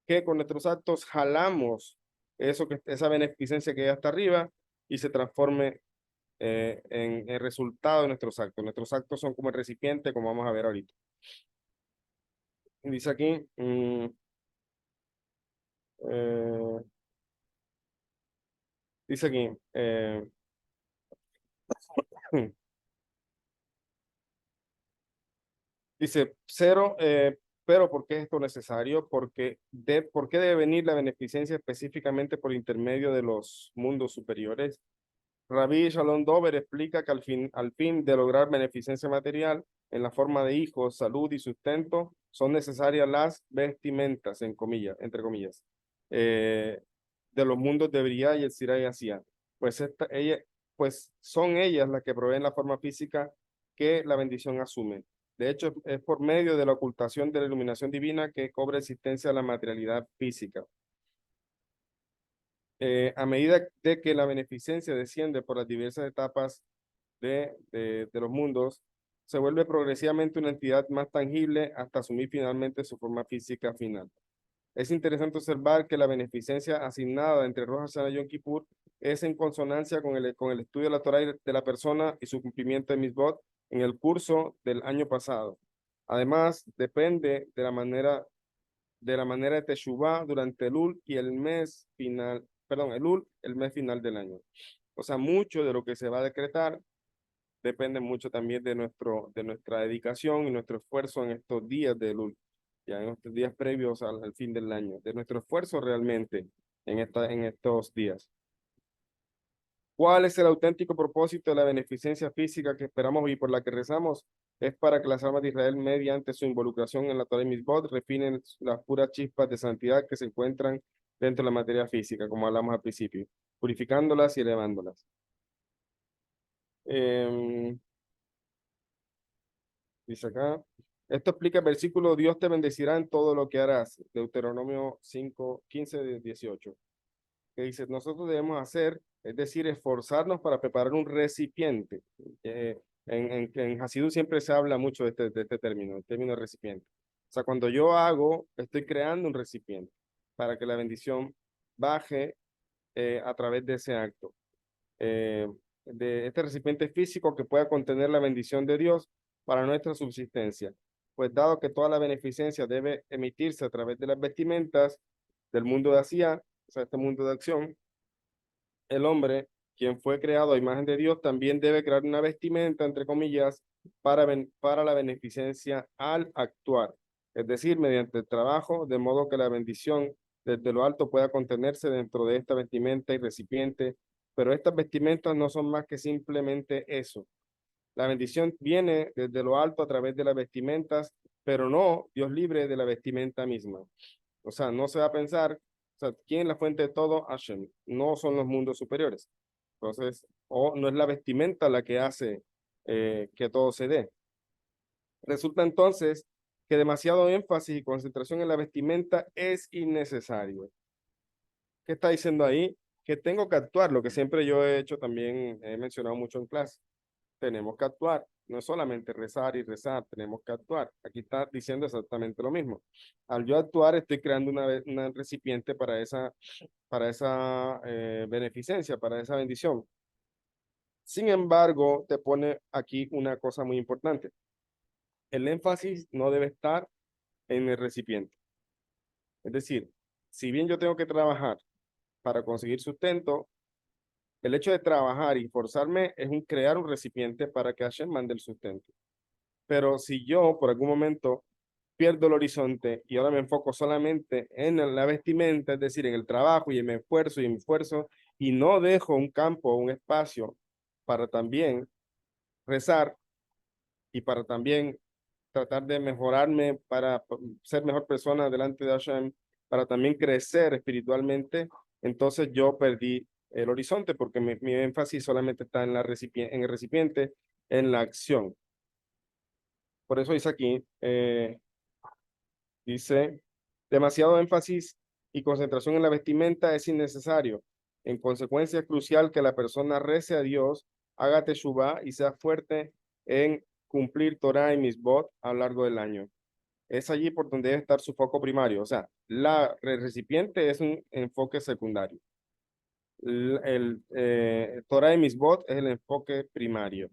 que con nuestros actos jalamos esa beneficencia que ya está arriba y se transforme en el resultado de nuestros actos. Nuestros actos son como el recipiente, como vamos a ver ahorita. Dice aquí, dice aquí, dice, cero, pero ¿por qué es esto necesario? ¿Por qué debe venir la beneficencia específicamente por intermedio de los mundos superiores? Rabbi Shalom Dover explica que al fin de lograr beneficencia material en la forma de hijos, salud y sustento, son necesarias las vestimentas, entre comillas, de los mundos de Briah y el Sirah y Asía. Pues son ellas las que proveen la forma física que la bendición asume. De hecho, es por medio de la ocultación de la iluminación divina que cobra existencia la materialidad física. A medida de que la beneficencia desciende por las diversas etapas de los mundos, se vuelve progresivamente una entidad más tangible hasta asumir finalmente su forma física final. Es interesante observar que la beneficencia asignada entre Rosh Hashanah y Yom Kippur es en consonancia con el estudio de la Torá de la persona y su cumplimiento de Mitzvot en el curso del año pasado. Además, depende de la manera de Teshuvah durante Elul y el mes final, perdón, Elul, el mes final del año. O sea, mucho de lo que se va a decretar depende mucho también de nuestra dedicación y nuestro esfuerzo en estos días de Elul, ya en estos días previos al fin del año, de nuestro esfuerzo realmente en estos días. ¿Cuál es el auténtico propósito de la beneficencia física que esperamos y por la que rezamos? Es para que las almas de Israel, mediante su involucración en la Torah y Mitzvot, refinen las puras chispas de santidad que se encuentran dentro de la materia física, como hablamos al principio, purificándolas y elevándolas. Dice acá, esto explica el versículo, Dios te bendecirá en todo lo que harás, Deuteronomio 5, 15, 18, que dice, nosotros debemos hacer, es decir, esforzarnos para preparar un recipiente. En Hasidut siempre se habla mucho de este término, el término recipiente. O sea, cuando yo hago, estoy creando un recipiente para que la bendición baje a través de ese acto. De este recipiente físico que pueda contener la bendición de Dios para nuestra subsistencia. Pues dado que toda la beneficencia debe emitirse a través de las vestimentas del mundo de Asía, o sea, este mundo de acción, el hombre, quien fue creado a imagen de Dios, también debe crear una vestimenta, entre comillas, para la beneficencia al actuar, es decir, mediante el trabajo, de modo que la bendición desde lo alto pueda contenerse dentro de esta vestimenta y recipiente, pero estas vestimentas no son más que simplemente eso. La bendición viene desde lo alto a través de las vestimentas, pero no Dios libre de la vestimenta misma. O sea, no se va a pensar, o sea, ¿quién es la fuente de todo? Hashem. No son los mundos superiores. Entonces, o no es la vestimenta la que hace que todo se dé. Resulta entonces que demasiado énfasis y concentración en la vestimenta es innecesario. ¿Qué está diciendo ahí? Que tengo que actuar, lo que siempre yo he hecho también, he mencionado mucho en clase. Tenemos que actuar, no es solamente rezar y rezar, tenemos que actuar. Aquí está diciendo exactamente lo mismo. Al yo actuar, estoy creando una recipiente para esa beneficencia, para esa bendición. Sin embargo, te pone aquí una cosa muy importante. El énfasis no debe estar en el recipiente. Es decir, si bien yo tengo que trabajar para conseguir sustento, el hecho de trabajar y forzarme es crear un recipiente para que Hashem mande el sustento. Pero si yo por algún momento pierdo el horizonte y ahora me enfoco solamente en la vestimenta, es decir, en el trabajo y en mi esfuerzo, y no dejo un campo, un espacio para también rezar y para también tratar de mejorarme, para ser mejor persona delante de Hashem, para también crecer espiritualmente, entonces yo perdí el horizonte porque mi énfasis solamente está en el recipiente, en la acción. Por eso dice aquí, dice, demasiado énfasis y concentración en la vestimenta es innecesario. En consecuencia, es crucial que la persona rece a Dios, haga teshuvah y sea fuerte en cumplir Torah y Mitzvot a lo largo del año. Es allí por donde debe estar su foco primario. O sea, el recipiente es un enfoque secundario. Torah y Mitzvot es el enfoque primario.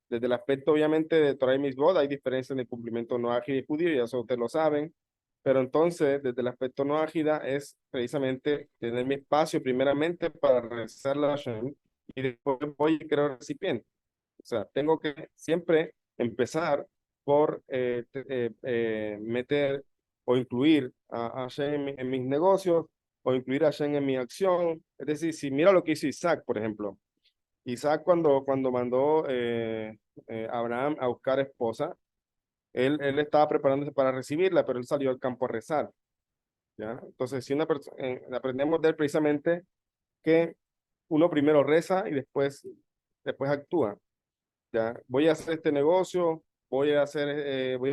Desde el aspecto, obviamente, de Torah y Mitzvot, hay diferencias en el cumplimiento no ágil y judío, ya eso ustedes lo saben. Pero entonces, desde el aspecto no ágida, es precisamente tener mi espacio primeramente para rezar la Hashem y después voy a crear recipiente. O sea, tengo que siempre empezar por meter o incluir a Hashem en mis negocios o incluir a Hashem en mi acción. Es decir, si mira lo que hizo Isaac, por ejemplo. Isaac cuando mandó a Abraham a buscar esposa, él estaba preparándose para recibirla, pero él salió al campo a rezar. ¿Ya? Entonces, si aprendemos de él precisamente que uno primero reza y después actúa. ¿Ya? Voy a hacer este negocio, voy a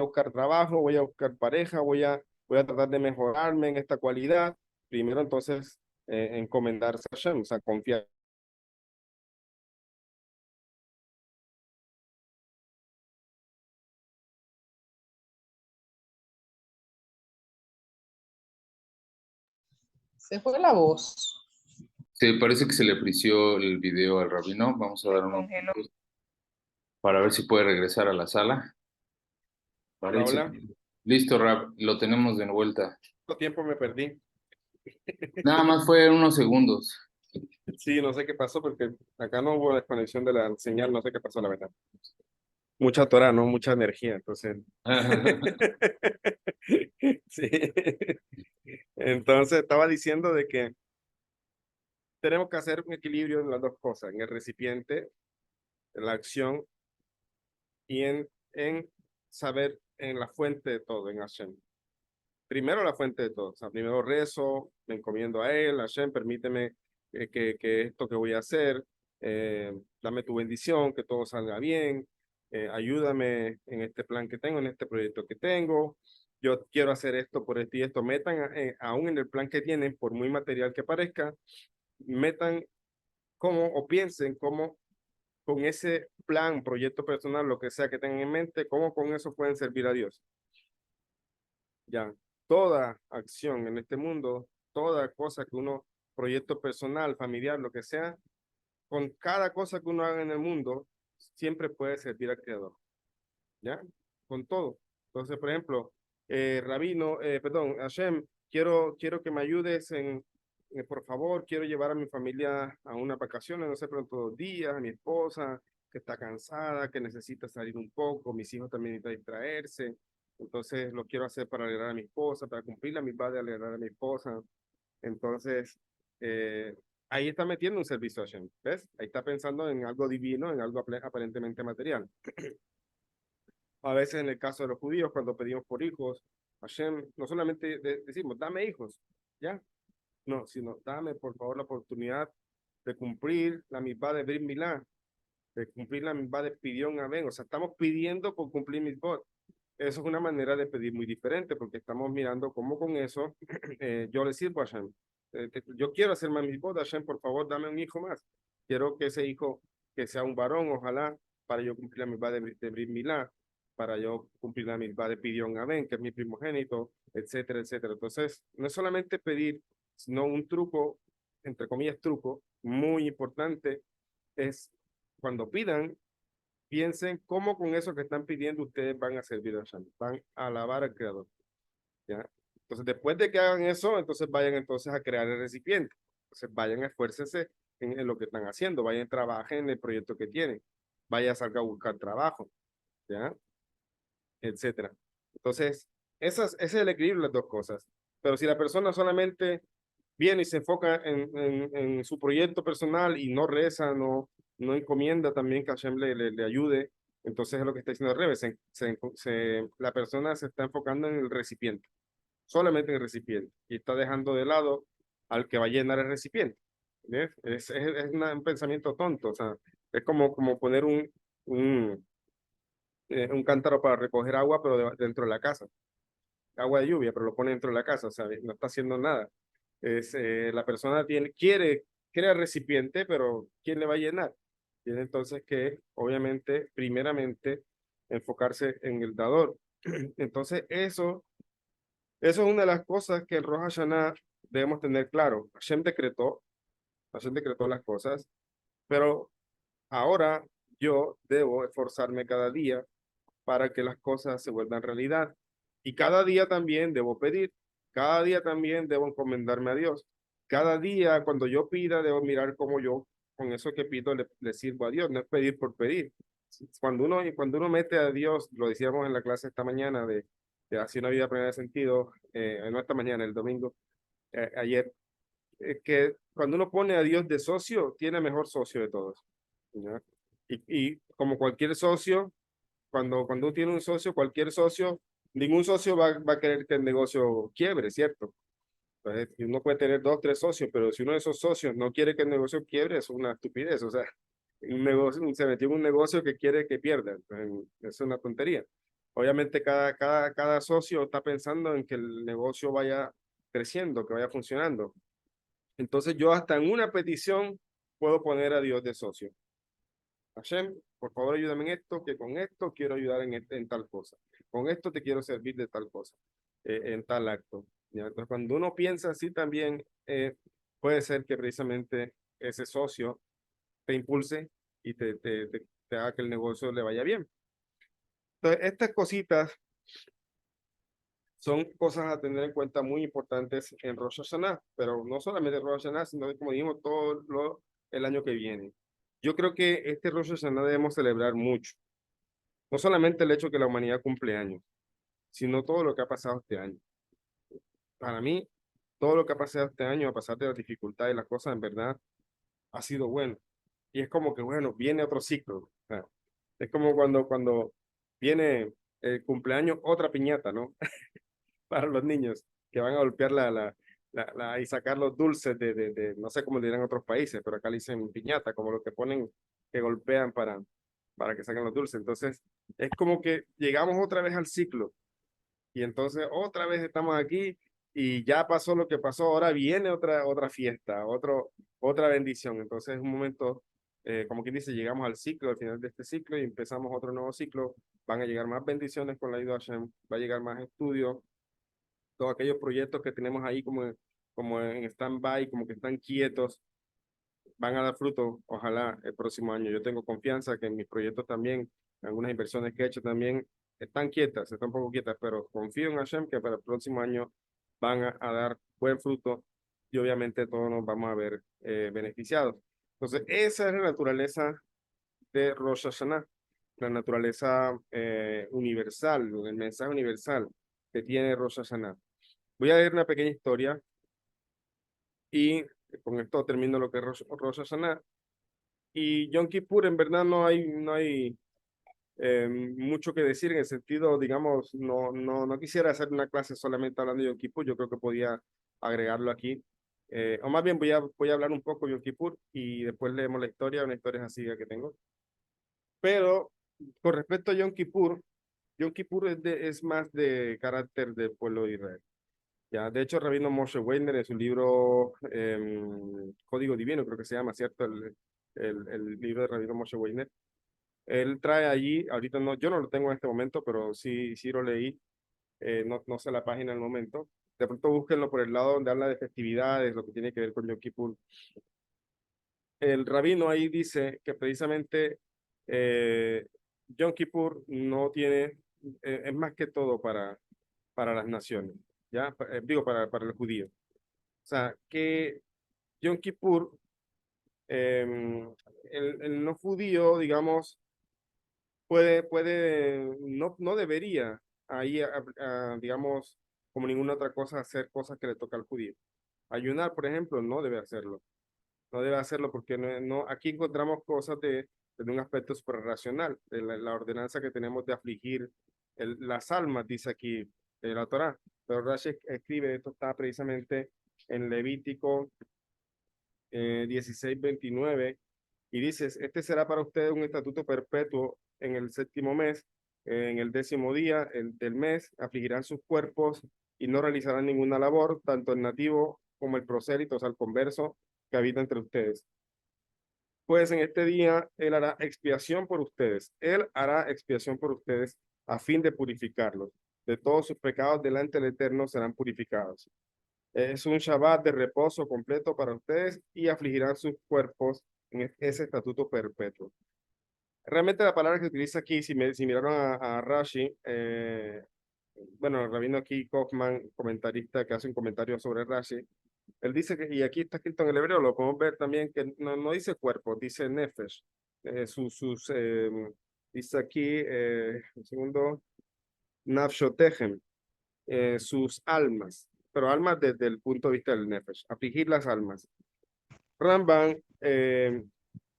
buscar trabajo, voy a buscar pareja, voy a tratar de mejorarme en esta cualidad. Primero, entonces, encomendarse a Hashem, o sea, confiar. Se fue la voz. Sí, parece que se le frició el video al rabino. Vamos a dar unos Congeló. minutos para ver si puede regresar a la sala. Hola, Parece. hola. Listo, Rab, lo tenemos de vuelta. ¿Cuánto tiempo me perdí? Nada más fue unos segundos. Sí, no sé qué pasó porque acá no hubo desconexión de la señal, no sé qué pasó, la verdad. Mucha Torah, ¿no? Mucha energía, entonces. Sí. Entonces estaba diciendo de que tenemos que hacer un equilibrio en las dos cosas, en el recipiente, en la acción y en saber en la fuente de todo, en Hashem. Primero la fuente de todo, o sea, primero rezo, me encomiendo a Él, Hashem, permíteme que esto que voy a hacer, dame tu bendición, que todo salga bien, ayúdame en este plan que tengo, en este proyecto que tengo, yo quiero hacer esto por esto y esto, metan aún en el plan que tienen, por muy material que parezca, metan cómo o piensen cómo con ese plan, proyecto personal, lo que sea que tengan en mente, cómo con eso pueden servir a Dios. Ya, toda acción en este mundo, toda cosa que uno, proyecto personal, familiar, lo que sea, con cada cosa que uno haga en el mundo, siempre puede servir al Creador. ¿Ya? Con todo. Entonces, por ejemplo, Rabino, perdón, Hashem, quiero que me ayudes por favor, quiero llevar a mi familia a unas vacaciones, no sé, pronto 2 días, a mi esposa, que está cansada, que necesita salir un poco, mis hijos también necesitan distraerse, entonces lo quiero hacer para alegrar a mi esposa, para cumplir la misma de alegrar a mi esposa. Entonces, ahí está metiendo un servicio a Hashem, ¿ves? Ahí está pensando en algo divino, en algo aparentemente material. A veces en el caso de los judíos, cuando pedimos por hijos, Hashem, no solamente decimos, dame hijos, ¿ya? No, sino dame por favor la oportunidad de cumplir la mitzvah de Brit Milá, de cumplir la mitzvah de Pidyon Aben. O sea, estamos pidiendo por cumplir mitzvot. Eso es una manera de pedir muy diferente, porque estamos mirando cómo con eso yo le sirvo a Hashem. Yo quiero hacer más mitzvot, Hashem, por favor, dame un hijo más. Quiero que ese hijo, que sea un varón, ojalá, para yo cumplir la mitzvah de Brit Milá, para yo cumplir la mitzvah de Pidyon Aben, que es mi primogénito, etcétera, etcétera. Entonces, no es solamente pedir, sino un truco, entre comillas, truco, muy importante, es cuando pidan, piensen cómo con eso que están pidiendo ustedes van a servir a Hashem, van a alabar al Creador. ¿Ya? Entonces, después de que hagan eso, entonces vayan entonces a crear el recipiente. Entonces, vayan, esfuércense en lo que están haciendo, vayan, trabajen en el proyecto que tienen, vayan, salga a buscar trabajo, ¿ya? Etcétera. Entonces, ese es el equilibrio de las dos cosas. Pero si la persona solamente viene y se enfoca en su proyecto personal y no reza, no encomienda también que Hashem le ayude, entonces es lo que está diciendo al revés. La persona se está enfocando en el recipiente, solamente en el recipiente, y está dejando de lado al que va a llenar el recipiente. ¿Ves? Un pensamiento tonto, o sea, es como poner un cántaro para recoger agua, pero dentro de la casa, agua de lluvia, pero lo pone dentro de la casa, o sea, no está haciendo nada. La persona quiere el recipiente, pero ¿quién le va a llenar? Tiene entonces que, obviamente, primeramente, enfocarse en el dador. Entonces, eso es una de las cosas que el Rosh Hashanah debemos tener claro. Hashem decretó las cosas, pero ahora yo debo esforzarme cada día para que las cosas se vuelvan realidad. Y cada día también debo pedir, cada día también debo encomendarme a Dios. Cada día cuando yo pida, debo mirar cómo yo con eso que pido le sirvo a Dios, no es pedir por pedir. Cuando uno mete a Dios, lo decíamos en la clase esta mañana de Hacer una vida plena de sentido, no esta mañana, el domingo, ayer, que cuando uno pone a Dios de socio, tiene mejor socio de todos. ¿Ya? Y como cualquier socio, cuando uno tiene un socio, cualquier socio, ningún socio va a querer que el negocio quiebre, ¿cierto? Entonces, uno puede tener 2, 3 socios, pero si uno de esos socios no quiere que el negocio quiebre, es una estupidez. O sea, se metió en un negocio que quiere que pierda. Entonces, es una tontería. Obviamente, cada socio está pensando en que el negocio vaya creciendo, que vaya funcionando. Entonces, yo hasta en una petición puedo poner a Dios de socio. Hashem, por favor ayúdame en esto, que con esto quiero ayudar en tal cosa. Con esto te quiero servir de tal cosa, en tal acto. ¿ya? Entonces, cuando uno piensa así también, puede ser que precisamente ese socio te impulse y te haga que el negocio le vaya bien. Entonces, estas cositas son cosas a tener en cuenta muy importantes en Rosh Hashanah, pero no solamente en Rosh Hashanah, sino como dijimos, el año que viene. Yo creo que este Rosh Hashanah debemos celebrar mucho. No solamente el hecho que la humanidad cumple años, sino todo lo que ha pasado este año. Para mí, todo lo que ha pasado este año, a pesar de las dificultades y las cosas, en verdad, ha sido bueno. Y es como que, bueno, viene otro ciclo. O sea, es como cuando viene el cumpleaños, otra piñata, ¿no? Para los niños que van a golpear y sacar los dulces no sé cómo le dirán en otros países, pero acá le dicen piñata, como lo que ponen, que golpean para que saquen los dulces. Entonces, es como que llegamos otra vez al ciclo y entonces otra vez estamos aquí y ya pasó lo que pasó, ahora viene otra fiesta, otra bendición. Entonces es un momento, como quien dice, llegamos al ciclo, al final de este ciclo y empezamos otro nuevo ciclo. Van a llegar más bendiciones con la ayuda de Hashem, va a llegar más estudios, todos aquellos proyectos que tenemos ahí como en stand-by, como que están quietos, van a dar fruto, ojalá, el próximo año. Yo tengo confianza que en mis proyectos también, algunas inversiones que he hecho también, están quietas, están un poco quietas, pero confío en Hashem que para el próximo año van a dar buen fruto y obviamente todos nos vamos a ver beneficiados. Entonces, esa es la naturaleza de Rosh Hashanah, la naturaleza universal, el mensaje universal que tiene Rosh Hashanah. Voy a leer una pequeña historia y con esto termino lo que es Rosh Hashanah. Y Yom Kippur, en verdad, no hay mucho que decir en el sentido, digamos, no quisiera hacer una clase solamente hablando de Yom Kippur, yo creo que podía agregarlo aquí. O más bien voy a hablar un poco de Yom Kippur y después leemos la historia, una historia así que tengo. Pero con respecto a Yom Kippur es más de carácter del pueblo de Israel. Ya, de hecho, Rabino Moshe Weiner en su libro Código Divino, creo que se llama, ¿cierto? El libro de Rabino Moshe Weiner. Él trae allí, ahorita no, yo no lo tengo en este momento, pero sí lo leí, no sé la página en el momento. De pronto búsquenlo por el lado donde habla de festividades, lo que tiene que ver con Yom Kippur. El rabino ahí dice que precisamente Yom Kippur no tiene, es más que todo para las naciones, ¿ya? Digo, para el judío. O sea, que Yom Kippur, el no judío, digamos, no debería ahí, digamos, como ninguna otra cosa, hacer cosas que le toca al judío. Ayunar, por ejemplo, no debe hacerlo. No debe hacerlo porque aquí encontramos cosas de un aspecto suprarracional, de la ordenanza que tenemos de afligir las almas, dice aquí la Torá. Pero Rashi escribe, esto está precisamente en Levítico 16:29, y dices, este será para ustedes un estatuto perpetuo en el séptimo mes, en el 10º día del mes, afligirán sus cuerpos y no realizarán ninguna labor, tanto el nativo como el prosélito, o sea, el converso que habita entre ustedes. Pues en este día Él hará expiación por ustedes. Él hará expiación por ustedes a fin de purificarlos. De todos sus pecados delante del Eterno serán purificados. Es un Shabbat de reposo completo para ustedes y afligirán sus cuerpos en ese estatuto perpetuo. Realmente la palabra que utiliza aquí, si miraron a Rashi, bueno, el rabino aquí, Kaufman, comentarista que hace un comentario sobre Rashi, él dice que, y aquí está escrito en el hebreo, lo podemos ver también, que no dice cuerpo, dice nefesh. Dice aquí, un segundo, nafshotechem, sus almas, pero almas desde el punto de vista del nefesh, afligir las almas. Ramban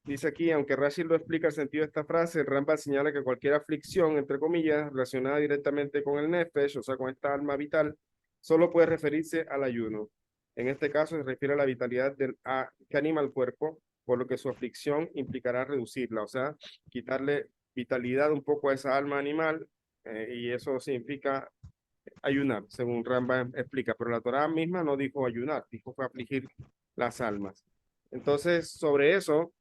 dice aquí, aunque Rashi lo explica el sentido de esta frase, Ramban señala que cualquier aflicción, entre comillas, relacionada directamente con el nefesh, o sea, con esta alma vital, solo puede referirse al ayuno. En este caso se refiere a la vitalidad que anima al cuerpo, por lo que su aflicción implicará reducirla, o sea, quitarle vitalidad un poco a esa alma animal, y eso significa ayunar, según Rambam explica, pero la Torá misma no dijo ayunar, dijo fue afligir las almas. Entonces, sobre eso,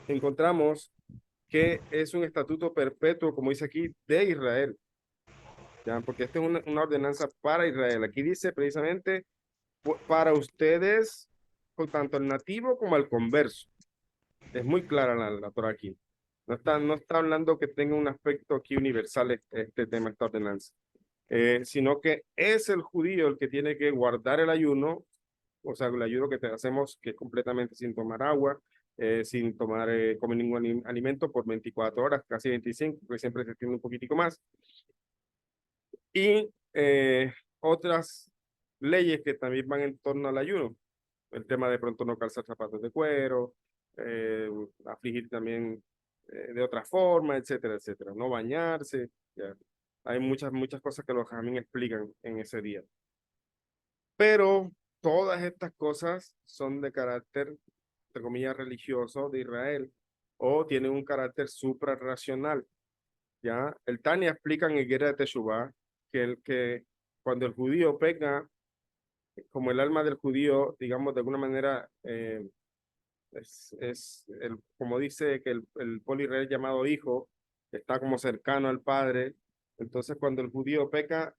encontramos que es un estatuto perpetuo, como dice aquí, de Israel. ¿ya? Porque esta es una ordenanza para Israel. Aquí dice precisamente para ustedes, por tanto el nativo como el converso. Es muy clara la Torah aquí. No está hablando que tenga un aspecto aquí universal este tema, esta ordenanza. Sino que es el judío el que tiene que guardar el ayuno, o sea, el ayuno que hacemos que es completamente sin tomar agua, sin comer ningún alimento por 24 horas, casi 25, porque siempre se extiende un poquitico más. Y otras leyes que también van en torno al ayuno. El tema de pronto no calzar zapatos de cuero, afligir también de otra forma, etcétera, etcétera. No bañarse, ya. Hay muchas cosas que los jamín explican en ese día. Pero todas estas cosas son de carácter, entre comillas, religioso de Israel o tienen un carácter suprarracional. ¿Ya? El Tania explica en Higuera de Teshuvah que cuando el judío peca, como el alma del judío, digamos, de alguna manera, como dice que el pueblo israelí llamado hijo, está como cercano al padre. Entonces, cuando el judío peca,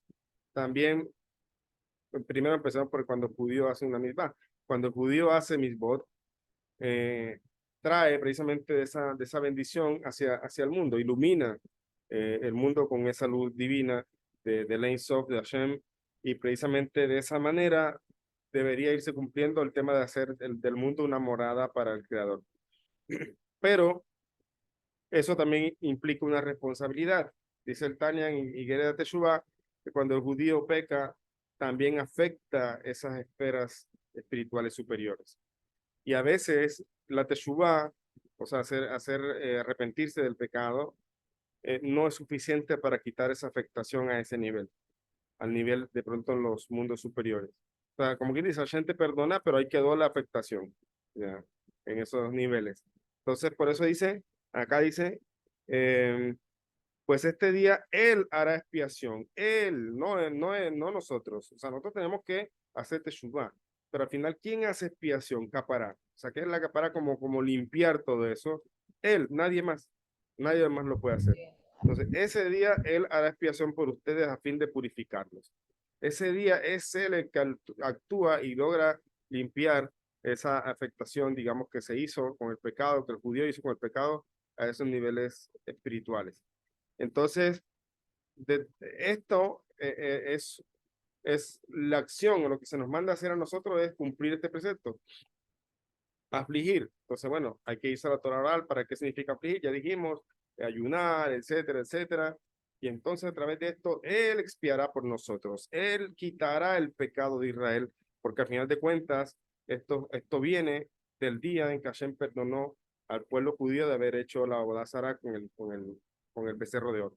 también, primero empezamos por cuando el judío hace una misbah. Cuando el judío hace misbot, trae precisamente de esa bendición hacia el mundo, ilumina el mundo con esa luz divina del Ein Sof, de Hashem, y precisamente de esa manera debería irse cumpliendo el tema de hacer del mundo una morada para el Creador. Pero eso también implica una responsabilidad. Dice el Tanya en Higuera de Teshuvah que cuando el judío peca, también afecta esas esferas espirituales superiores. Y a veces la Teshuvah, o sea, arrepentirse del pecado, no es suficiente para quitar esa afectación a ese nivel, al nivel de pronto en los mundos superiores. O sea, como quien dice, la gente perdona, pero ahí quedó la afectación, ¿ya? En esos niveles. Entonces, por eso dice, acá dice, pues este día Él hará expiación. Él, no nosotros. O sea, nosotros tenemos que hacer teshuvah. Pero al final, ¿quién hace expiación? Capará. O sea, ¿qué es la capará? Como limpiar todo eso. Él, nadie más. Nadie más lo puede hacer. Entonces, ese día Él hará expiación por ustedes a fin de purificarlos. Ese día es Él el que actúa y logra limpiar esa afectación, digamos, que se hizo con el pecado, que el judío hizo con el pecado a esos niveles espirituales. Entonces, esto es la acción, o lo que se nos manda a hacer a nosotros es cumplir este precepto. Afligir. Entonces, bueno, hay que irse a la Torah oral. ¿Para qué significa afligir? Ya dijimos, ayunar, etcétera, etcétera. Y entonces a través de esto, Él expiará por nosotros. Él quitará el pecado de Israel, porque al final de cuentas, esto viene del día en que Hashem perdonó al pueblo judío de haber hecho la Avodah Zará con el becerro de oro.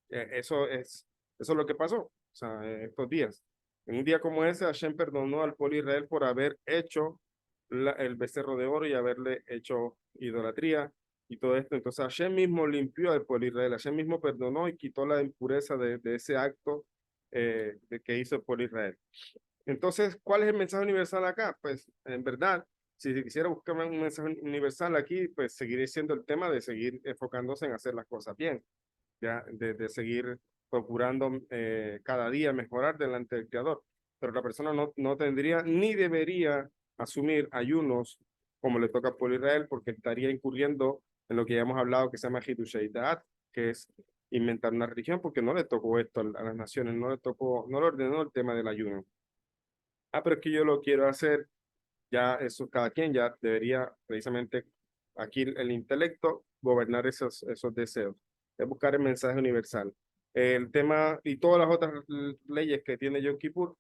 Eso es lo que pasó, o sea, estos días. En un día como ese, Hashem perdonó al pueblo de Israel por haber hecho el becerro de oro y haberle hecho idolatría y todo esto. Entonces Hashem mismo limpió al pueblo de Israel, Hashem mismo perdonó y quitó la impureza de ese acto de que hizo el pueblo de Israel. Entonces, ¿cuál es el mensaje universal acá? Pues, en verdad, si quisiera buscar un mensaje universal aquí, pues seguiré siendo el tema de seguir enfocándose en hacer las cosas bien, ya, de seguir procurando cada día mejorar delante del Creador. Pero la persona no tendría ni debería asumir ayunos como le toca al pueblo de Israel, porque estaría incurriendo en lo que ya hemos hablado, que se llama Hidushei Da'at, que es inventar una religión, porque no le tocó esto a las naciones, no le ordenó el tema del ayuno. Pero es que yo lo quiero hacer, ya eso cada quien ya debería precisamente aquí el intelecto gobernar esos deseos, es buscar el mensaje universal. El tema y todas las otras leyes que tiene Yom Kippur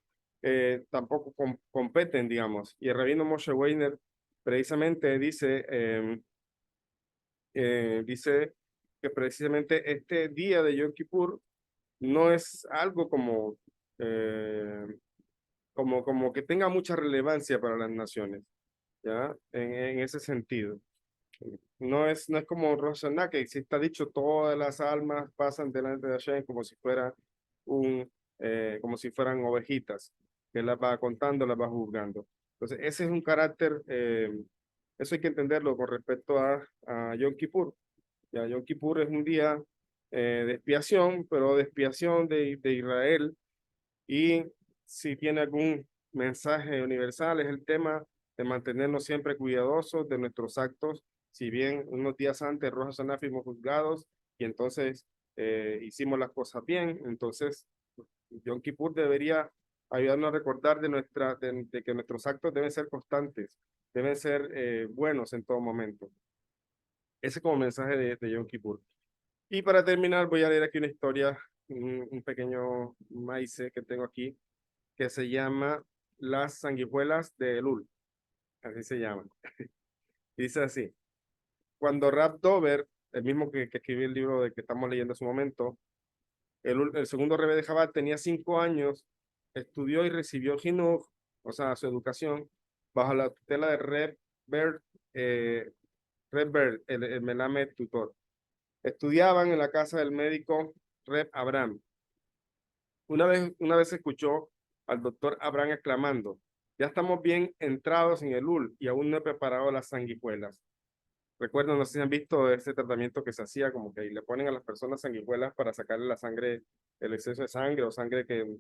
tampoco competen, digamos. Y el rabino Moshe Weiner precisamente dice que precisamente este día de Yom Kippur no es algo como que tenga mucha relevancia para las naciones, ¿ya? En ese sentido. No es como Rosh Hashanah, que si está dicho, todas las almas pasan delante de Hashem como si como si fueran ovejitas, que las va contando, las va juzgando. Entonces, ese es un carácter, eso hay que entenderlo con respecto a Yom Kippur. Ya, Yom Kippur es un día de expiación, pero de expiación de Israel. Y si tiene algún mensaje universal, es el tema de mantenernos siempre cuidadosos de nuestros actos. Si bien unos días antes Rosh Hashanah fuimos juzgados y entonces hicimos las cosas bien, entonces Yom Kippur debería ayudarnos a recordar de que nuestros actos deben ser constantes, deben ser buenos en todo momento. Ese es como mensaje de Yom Kippur. Y para terminar, voy a leer aquí una historia, un pequeño maíz que tengo aquí, que se llama Las sanguijuelas de Elul. Así se llama. Dice así: cuando Rab Dover, el mismo que escribió el libro de que estamos leyendo en su momento, el segundo rebbe de Chabad, tenía 5 años, estudió y recibió Jinuj, o sea, su educación, bajo la tutela de Reb Ber, el Melamed tutor. Estudiaban en la casa del médico Reb Abraham. Una vez escuchó al doctor Abraham exclamando: ya estamos bien entrados en Elul y aún no he preparado las sanguijuelas. Recuerdo, no sé si han visto ese tratamiento que se hacía, como que le ponen a las personas sanguijuelas para sacarle la sangre, el exceso de sangre o sangre que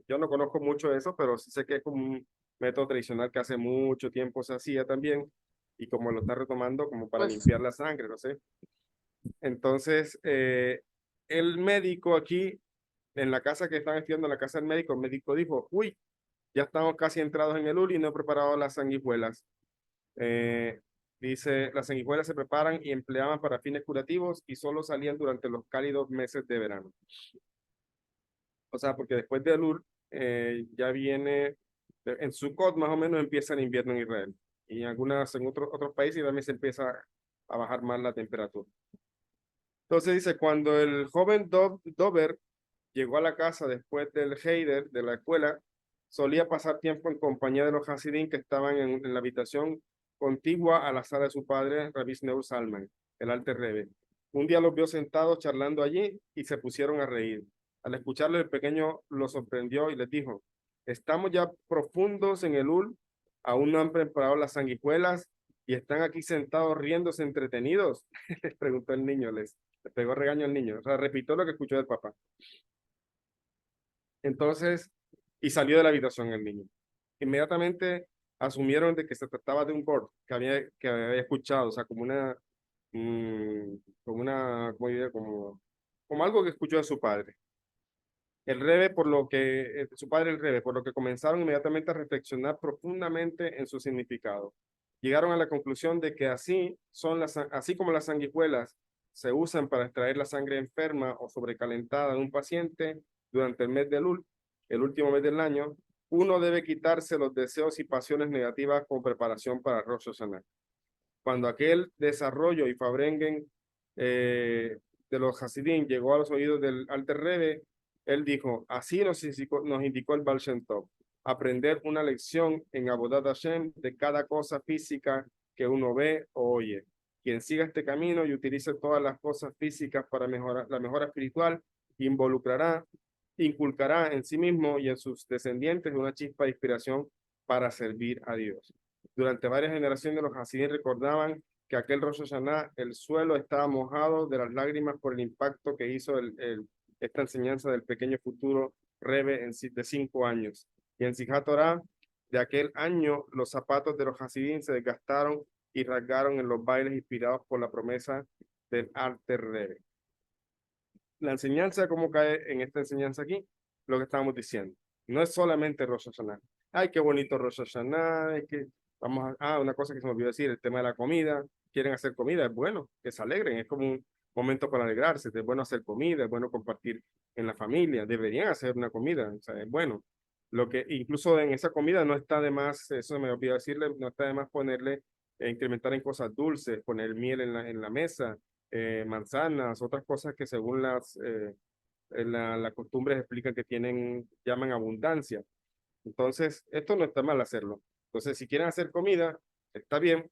yo no conozco mucho de eso, pero sí sé que es como un método tradicional que hace mucho tiempo se hacía también y como lo está retomando como para limpiar la sangre, no sé. Entonces, el médico aquí, en la casa que están estudiando, en la casa del médico, el médico dijo: uy, ya estamos casi entrados en el Elul y no he preparado las sanguijuelas. Dice, las sanguijuelas se preparan y empleaban para fines curativos y solo salían durante los cálidos meses de verano. O sea, porque después de Elul ya viene, en Sukkot más o menos empieza el invierno en Israel. Y en otros países también se empieza a bajar más la temperatura. Entonces dice, cuando el joven Dover llegó a la casa después del Heider, de la escuela, solía pasar tiempo en compañía de los Hasidim que estaban en la habitación contigua a la sala de su padre, Rabbi Neur Salman, el Alter Rebbe. Un día los vio sentados charlando allí y se pusieron a reír. Al escucharlo, el pequeño lo sorprendió y les dijo: estamos ya profundos en el Ul, aún no han preparado las sanguijuelas y están aquí sentados riéndose entretenidos. Les preguntó el niño, les pegó regaño al niño. O sea, repitió lo que escuchó del papá. Entonces, y salió de la habitación el niño. Inmediatamente asumieron de que se trataba de un board que había escuchado, o sea, ¿cómo diría? Como algo que escuchó de su padre. Su padre el Rebbe, por lo que comenzaron inmediatamente a reflexionar profundamente en su significado. Llegaron a la conclusión de que así como las sanguijuelas se usan para extraer la sangre enferma o sobrecalentada de un paciente durante el mes de Elul, el último mes del año, uno debe quitarse los deseos y pasiones negativas con preparación para Rosh Hashanah. Cuando aquel desarrollo y fabrengen de los Hasidim llegó a los oídos del Alter Rebbe, él dijo: así nos indicó el Baal Shem Tov, aprender una lección en Avodat Hashem de cada cosa física que uno ve o oye. Quien siga este camino y utilice todas las cosas físicas para mejorar la mejora espiritual, inculcará en sí mismo y en sus descendientes una chispa de inspiración para servir a Dios. Durante varias generaciones los Hasidim recordaban que aquel Rosh Hashanah el suelo estaba mojado de las lágrimas por el impacto que hizo esta enseñanza del pequeño futuro Rebbe de 5 años. Y en Simchat Torah de aquel año los zapatos de los Hasidim se desgastaron y rasgaron en los bailes inspirados por la promesa del Alter Rebbe. La enseñanza, ¿cómo cae en esta enseñanza aquí? Lo que estábamos diciendo. No es solamente Rosh Hashanah. Ay, qué bonito Rosh Hashanah. Una cosa que se me olvidó decir, el tema de la comida. Quieren hacer comida, es bueno, que se alegren. Es como un momento para alegrarse. Es bueno hacer comida, es bueno compartir en la familia. Deberían hacer una comida, o sea, es bueno. Incluso en esa comida no está de más, eso me olvidó decirle, no está de más incrementar en cosas dulces, poner miel en la mesa, manzanas, otras cosas que según la costumbre explican que llaman abundancia. Entonces, esto no está mal hacerlo. Entonces, si quieren hacer comida, está bien,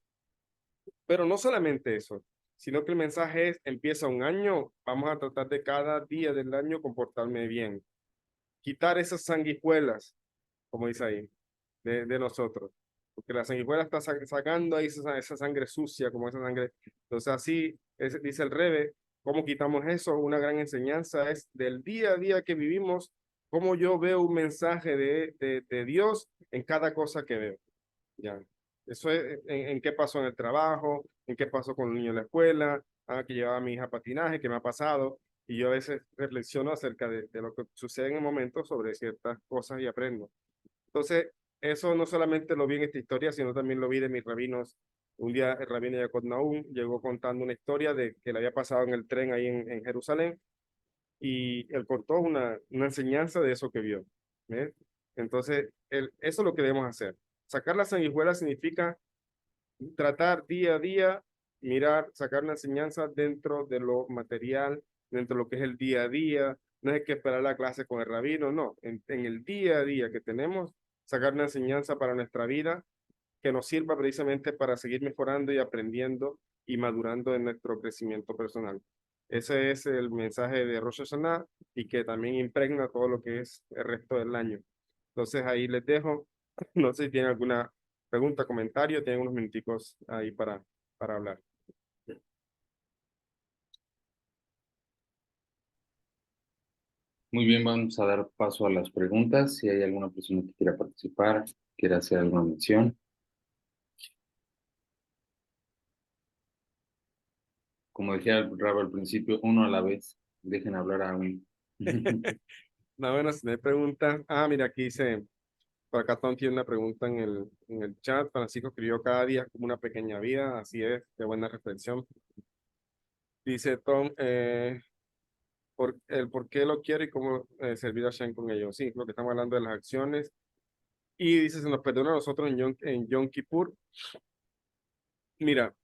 pero no solamente eso, sino que el mensaje es: empieza un año, vamos a tratar de cada día del año comportarme bien. Quitar esas sanguijuelas, como dice ahí, de nosotros. Porque la sanguijuela está sacando ahí esa sangre sucia, como esa sangre. Entonces así, dice el Rebbe, ¿Cómo quitamos eso? Una gran enseñanza es del día a día que vivimos, cómo yo veo un mensaje de Dios en cada cosa que veo. Ya. Eso es en qué pasó en el trabajo, en qué pasó con el niño en la escuela, que llevaba a mi hija a patinaje, qué me ha pasado. Y yo a veces reflexiono acerca de lo que sucede en el momento sobre ciertas cosas y aprendo. Entonces, eso no solamente lo vi en esta historia, sino también lo vi de mis rabinos. Un día el rabino Jacob Naum llegó contando una historia de que le había pasado en el tren ahí en Jerusalén y él contó una enseñanza de eso que vio. ¿Ves? Entonces, eso es lo que debemos hacer. Sacar la sanguijuela significa tratar día a día, mirar, sacar una enseñanza dentro de lo material, dentro de lo que es el día a día. No hay que esperar la clase con el rabino, no. En el día a día que tenemos, sacar una enseñanza para nuestra vida que nos sirva precisamente para seguir mejorando y aprendiendo y madurando en nuestro crecimiento personal. Ese es el mensaje de Rosh Hashanah y que también impregna todo lo que es el resto del año. Entonces ahí les dejo. No sé si tienen alguna pregunta, comentario, tienen unos minuticos ahí para hablar. Muy bien, vamos a dar paso a las preguntas. Si hay alguna persona que quiera participar, quiera hacer alguna mención. Como decía el Rabo al principio, uno a la vez. Dejen hablar a uno. No, bueno, si no hay preguntas. Mira, aquí dice, por acá Tom tiene una pregunta en el chat. Francisco escribió cada día como una pequeña vida. Así es, qué buena reflexión. Dice Tom, por qué lo quiere y cómo servir a Shem con ello. Sí, lo que estamos hablando de las acciones. Y dice, se nos perdona a nosotros en Yom Kippur. Mira,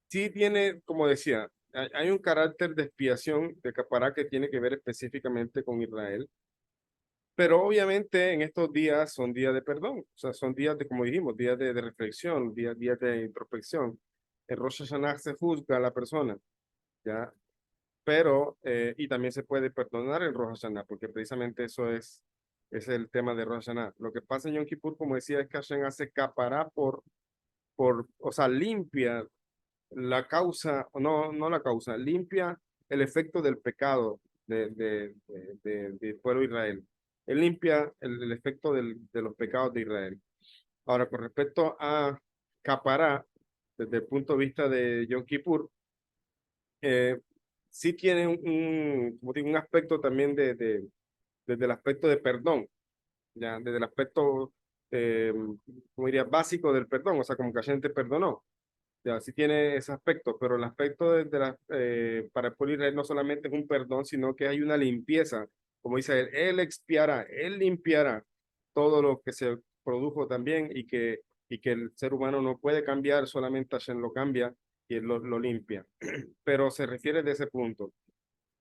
sí tiene, como decía, hay un carácter de expiación de Capará que tiene que ver específicamente con Israel. Pero obviamente en estos días son días de perdón, o sea, son días de, como dijimos, días de reflexión, días de introspección. En Rosh Hashanah se juzga a la persona, ¿ya? Pero, y también se puede perdonar en Rosh Hashanah, porque precisamente eso es el tema de Rosh Hashanah. Lo que pasa en Yom Kippur, como decía, es que Hashem hace capará o sea, limpia la causa, no la causa, limpia el efecto del pecado del pueblo de Israel. Él limpia el efecto de los pecados de Israel. Ahora, con respecto a capará, desde el punto de vista de Yom Kippur, sí tiene como digo, un aspecto también desde el aspecto de perdón, ya, desde el aspecto, como diría, básico del perdón, o sea, como que la gente perdonó. Ya, sí tiene ese aspecto, pero el aspecto para el pueblo de Israel no solamente es un perdón, sino que hay una limpieza. Como dice él expiará, él limpiará todo lo que se produjo también y que el ser humano no puede cambiar, solamente Hashem lo cambia y él lo limpia. Pero se refiere de ese punto.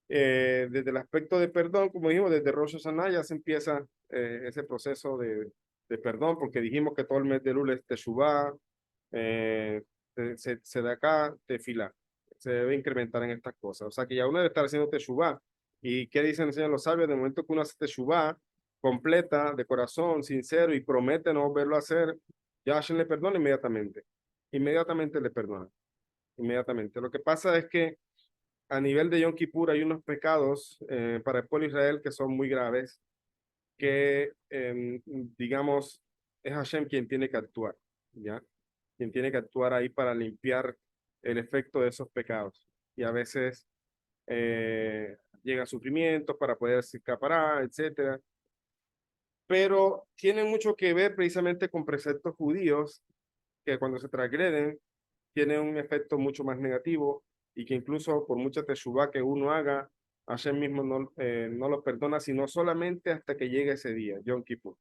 Desde el aspecto de perdón, como dijimos, desde Rosh Hashanah ya se empieza ese proceso de perdón, porque dijimos que todo el mes de Elul es Teshuvah, se da acá tefilá. Se debe incrementar en estas cosas. O sea que ya uno debe estar haciendo teshuvá. ¿Y qué dicen, enseñan los sabios? De momento que uno hace teshuvá completa, de corazón, sincero y promete no volverlo a hacer, ya Hashem le perdona inmediatamente. Inmediatamente le perdona. Inmediatamente. Lo que pasa es que a nivel de Yom Kippur hay unos pecados para el pueblo de Israel que son muy graves, que digamos es Hashem quien tiene que actuar, ¿ya? Quien tiene que actuar ahí para limpiar el efecto de esos pecados. Y a veces llega sufrimientos para poder escapar, etcétera. Pero tienen mucho que ver precisamente con preceptos judíos que cuando se transgreden tienen un efecto mucho más negativo y que incluso por mucha teshuvá que uno haga, Hashem mismo no lo perdona, sino solamente hasta que llegue ese día, Yom Kippur.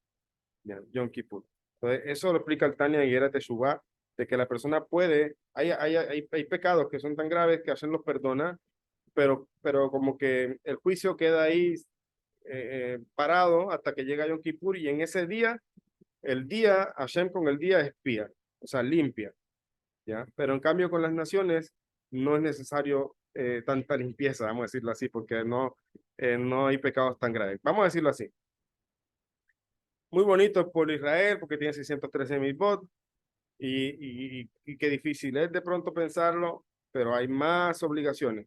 Ya, Yom Kippur. Entonces, eso lo explica el Tania Higuera Teshuvá, de que la persona puede, hay pecados que son tan graves que Hashem los perdona, pero como que el juicio queda ahí parado hasta que llega Yom Kippur y en ese día, Hashem con el día expía, o sea, limpia, ¿ya? Pero en cambio con las naciones no es necesario tanta limpieza, vamos a decirlo así, porque no hay pecados tan graves. Vamos a decirlo así. Muy bonito por Israel, porque tiene 613 mil votos, y qué difícil es de pronto pensarlo, pero hay más obligaciones.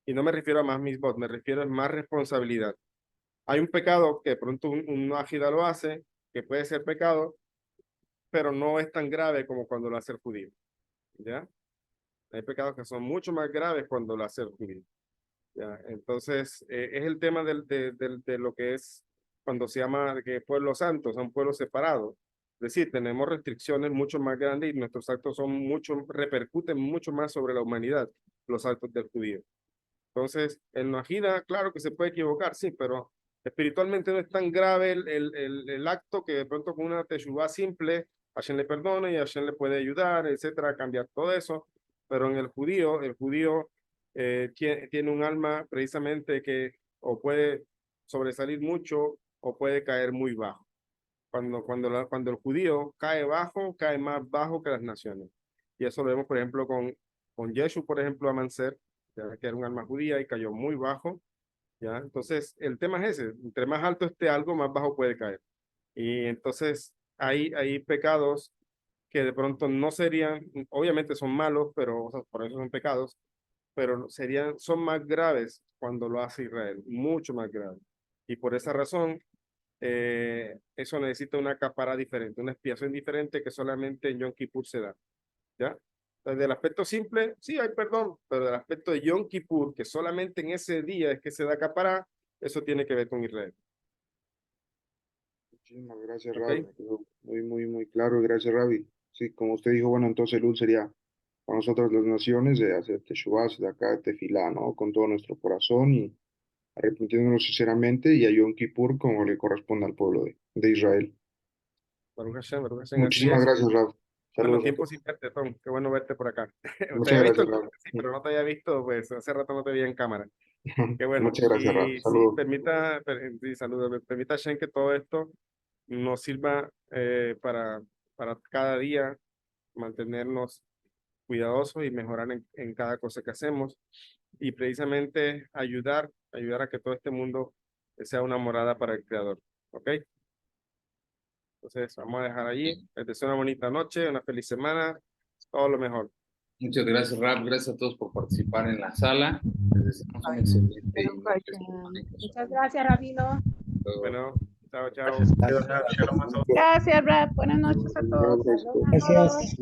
Y no me refiero a más mitzvot, me refiero a más responsabilidad. Hay un pecado que de pronto un ágida lo hace, que puede ser pecado, pero no es tan grave como cuando lo hace el judío. ¿Ya? Hay pecados que son mucho más graves cuando lo hace el judío. ¿Ya? Entonces, es el tema de lo que es cuando se llama que pueblo santo, son pueblos separados. Es decir, tenemos restricciones mucho más grandes y nuestros actos repercuten mucho más sobre la humanidad, los actos del judío. Entonces, el Noajida, claro que se puede equivocar, sí, pero espiritualmente no es tan grave el acto que de pronto con una teshuvá simple, Hashem le perdona y Hashem le puede ayudar, etcétera, a cambiar todo eso. Pero en el judío tiene un alma precisamente que o puede sobresalir mucho o puede caer muy bajo. Cuando el judío cae bajo, cae más bajo que las naciones. Y eso lo vemos, por ejemplo, con Yeshu, por ejemplo, Amancer, ya que era un alma judía y cayó muy bajo, ¿ya? Entonces, el tema es ese, entre más alto esté algo, más bajo puede caer. Y entonces, hay pecados que de pronto no serían, obviamente son malos, pero o sea, por eso son pecados, pero son más graves cuando lo hace Israel, mucho más graves. Y por esa razón, eso necesita una capara diferente, una expiación diferente que solamente en Yom Kippur se da, ¿ya? Entonces, del aspecto simple, sí hay perdón, pero del aspecto de Yom Kippur, que solamente en ese día es que se da capara, eso tiene que ver con Israel. Muchísimas gracias, ¿Ok? Rabi. Quedó muy claro. Gracias, Rabi. Sí, como usted dijo, bueno, entonces Elul sería para nosotros las naciones de hacer teshuvah, de acá, tefilá, ¿no? Con todo nuestro corazón y arrepintiéndonos sinceramente, y a Yom Kippur como le corresponde al pueblo de Israel. Baruch Hashem, así Muchísimas es. gracias, Rabi. Bueno, Saludos a tiempo todos. sin verte, Tom. Qué bueno verte por acá. Te Muchas había visto, gracias, Rabi. sí, pero no te había visto, pues hace rato no te veía en cámara. Qué bueno. Muchas gracias, Rabi. Y sí, Saludos. sí, saludos. Permita, Hashem, que todo esto nos sirva para cada día mantenernos cuidadosos y mejorar en cada cosa que hacemos y precisamente ayudar a que todo este mundo sea una morada para el Creador. ¿Ok? Entonces, vamos a dejar allí. Les deseo una bonita noche, una feliz semana, todo lo mejor. Muchas gracias, Rab. Gracias a todos por participar en la sala. Les deseamos un excelente y muy feliz semana. Muchas gracias, Rabino. Bueno, chao, chao. Gracias, Rab. Buenas noches a todos. Gracias.